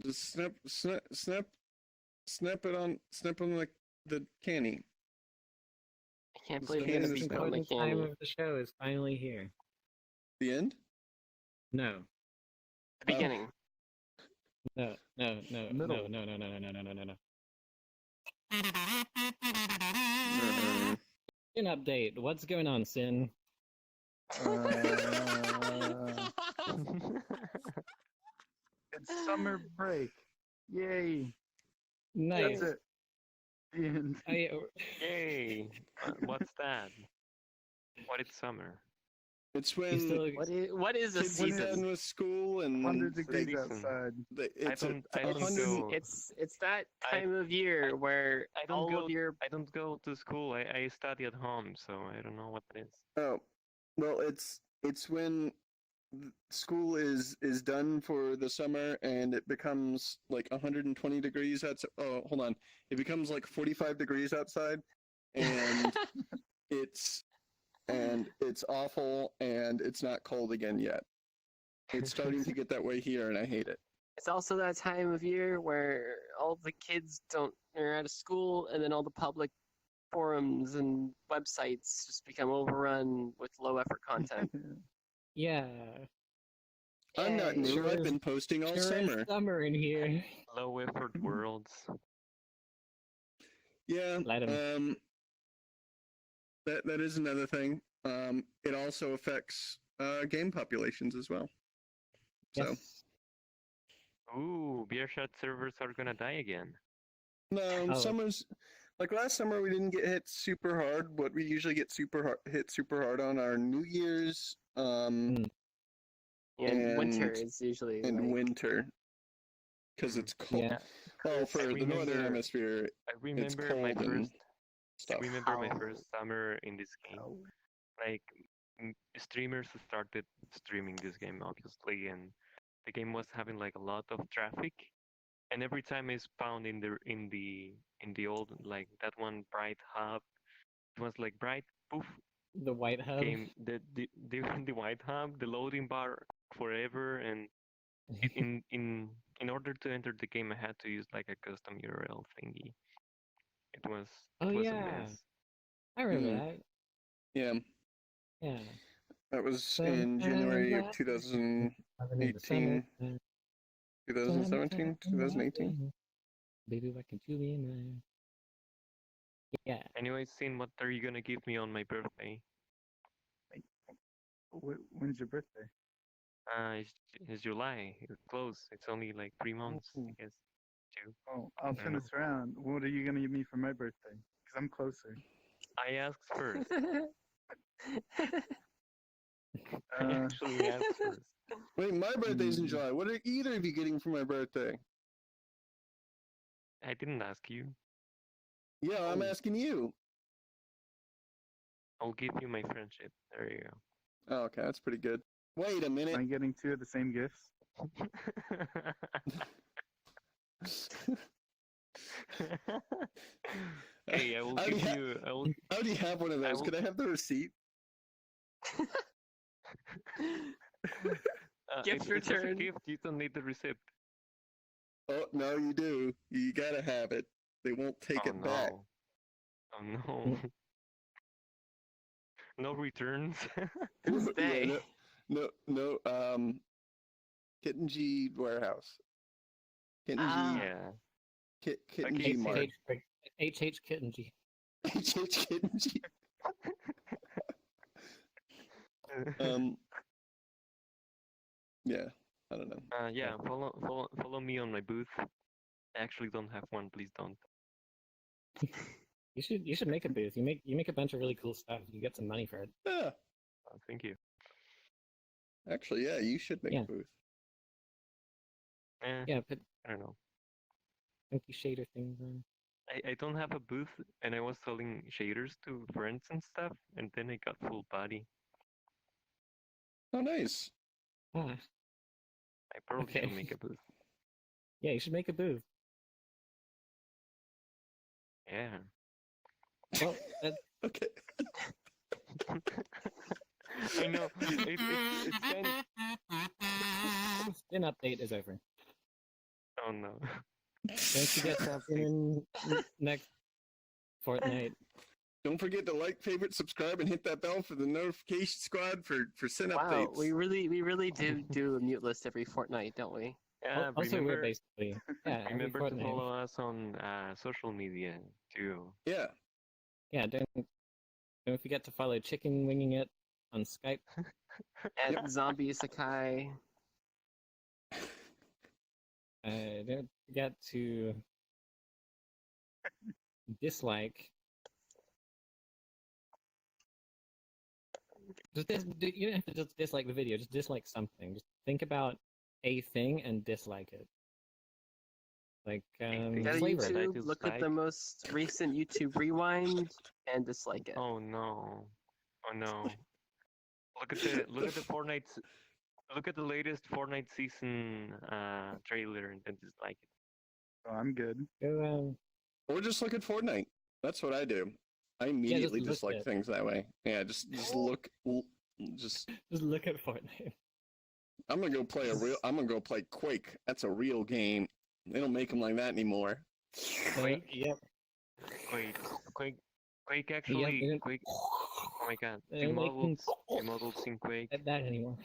snap it on the canny. I can't It's believe the I'm most gonna be snap. on the Important time candy. of the show is finally here. The end? No, The beginning. no. Middle. No. Uh, Sin update. What's going on, Sin? It's summer break. Yay. Nice. That's it. The end. Yay! What's that? What is summer? it's You when still What is a kids are done season? with school and 100 they, degrees Season. outside. it's I don't 100 go. It's that I- time of year where I don't all go. of your I don't go to school. I study at home, so I don't know what it is. Oh, well, it's when school is done for the summer and it becomes like 120 degrees outside. Oh, hold on, it becomes like 45 degrees outside, and it's awful and it's not cold again yet. It's starting to get that way here, and I hate it. It's also that time of year where all the kids are out of school, and then all the public forums and websites just become overrun with low effort content. yeah. I'm not Yay. new. Sure I've is- been posting all Sure summer. is summer in here. Low effort worlds. Yeah. Let 'em. That is another thing. It also affects game populations as well. So Yes. Ooh, VRChat servers are gonna die again. no, Oh. summers like last summer we didn't get hit super hard. What we usually get hit super hard on are New Year's, Mm. And winter And- is usually and like, winter, because it's cold. Yeah. Well, for the northern remember- hemisphere, I remember my cold and first. I stuff. remember my How- first summer in this game. Like streamers started streaming this game, obviously, and the game was having like a lot of traffic. And every time I spawned in the old like that one bright hub, it was like bright poof The White Hub. game the white hub, the loading bar forever, and in order to enter the game I had to use like a custom URL thingy. It was Oh, a yeah. mess. I remember Mm. that. Yeah, Yeah. That was in January of 2018, 2017, 2018. Baby, why can't you be mine? Yeah. Anyways, Sin, what are you gonna give me on my birthday? When's your birthday? It's July. It's close. It's only like 3 months, I Ooh. guess. 2. Oh, I'll turn know. this around. What are you gonna give me for my birthday? Because I'm closer. I asked first. I Uh, actually asked first. Wait, my birthday's in July. What are either of you getting for my birthday? I didn't ask you. Yeah, I'm asking you. I'll give you my friendship. There you Oh, okay, that's pretty good. Wait a am minute. I getting 2 of the same gifts? go. Hey, I will I give already you. I will. I already have one of those. will- Could I have the receipt? Gift It's just a return. gift. You don't need the receipt. Oh, no, you do. You gotta have it. They won't take Oh it no. back. Oh no. No returns. Who's Yeah, they? no, Kittenji warehouse. Kittenji, Ah. Yeah. Kittenji Okay, Mart. HH Kittenji. HH Kittenji. Yeah, I don't know. Yeah. Follow me on my booth. I actually don't have one. Please don't. You should make a booth. You make a bunch of really cool stuff. You get some money for it. Yeah, Thank you. actually, yeah, you should make Yeah. a booth. Yeah, put I don't know. funky shader things on. I don't have a booth, and I was selling shaders to friends and stuff, and then I got full body. Oh, nice. Ah, I probably Okay. should make a booth. yeah, you should make a booth. Yeah. Well, Okay. I know. It's kind of. spin update is over. Oh no. Don't forget to tune in next fortnight. Don't forget to like, favorite, subscribe, and hit that bell for the notification squad for send Wow, updates. we really do a mute list every fortnight, don't we? Yeah. Also, remember, we're basically every remember to fortnight. follow us on social media too. Yeah. Yeah, don't forget to follow Chicken Winging It on Skype. And Zombie Isekai. Don't forget to dislike. You don't have to just dislike the video. Just dislike something. Just think about a thing and dislike it. Like Go to flavor. I YouTube, look at the dislike- most recent YouTube rewind, and dislike it. Oh no. Oh no. Look at the Fortnite. Look at the latest Fortnite season trailer and then dislike it. Oh, I'm good. Go, Or just look at Fortnite. That's what I do. I immediately look dislike at- things that way. Yeah, just look. Just just look at Fortnite. I'm gonna go play Quake. That's a real game. They don't make them like that anymore. Quake? Yep. Quake actually. they don't- Quake. Oh my god. They're The making models in Quake. that anymore.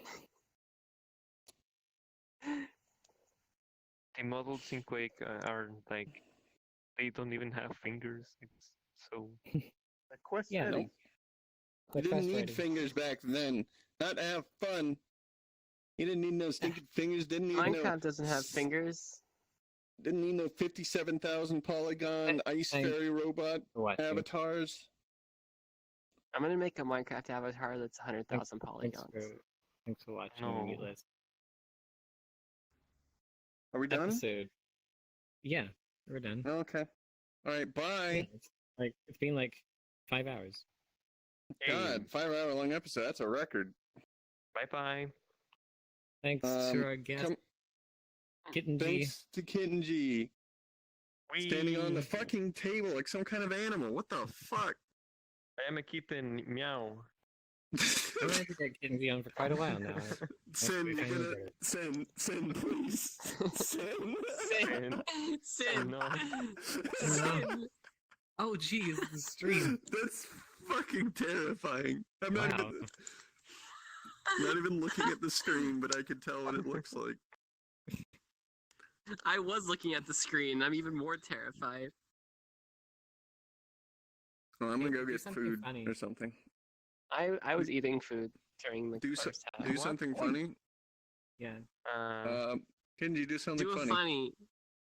The models in Quake are like. They don't even have fingers. It's so. The quest Yeah, ready. Nope. The You didn't quest need ready. fingers back then. Not to have fun. You didn't need no stinking fingers. Didn't need no. Minecraft doesn't have fingers. Didn't need no 57,000 polygon ice Thanks fairy robot for watching. avatars. I'm gonna make a Minecraft avatar that's 100,000 Thanks polygons. thanks for watching. No. Mute List. Are we done? Episode. Yeah, we're done. Okay. All right. Bye. It's been like 5 hours. God, 5-hour long episode. That's a record. Bye bye. Thanks to our guest, Come, Kittenji. thanks to Kittenji. Standing on the fucking table like some kind of animal. What the fuck? I am a kitten. Meow. I'm gonna get Kittenji on for quite a while now. Send, Hopefully you're finally gonna, get it. send, please. Send. Sin! Sin! No. Sin! Oh geez, the stream. That's fucking terrifying. I'm not Wow. even not even looking at the screen, but I could tell what it looks like. I was looking at the screen. I'm even more terrified. Well, I'm gonna Hey, go do get something food funny. or something. I was eating food during the Do first half. do something funny. Yeah. Uh, Can you do something Do a funny? funny.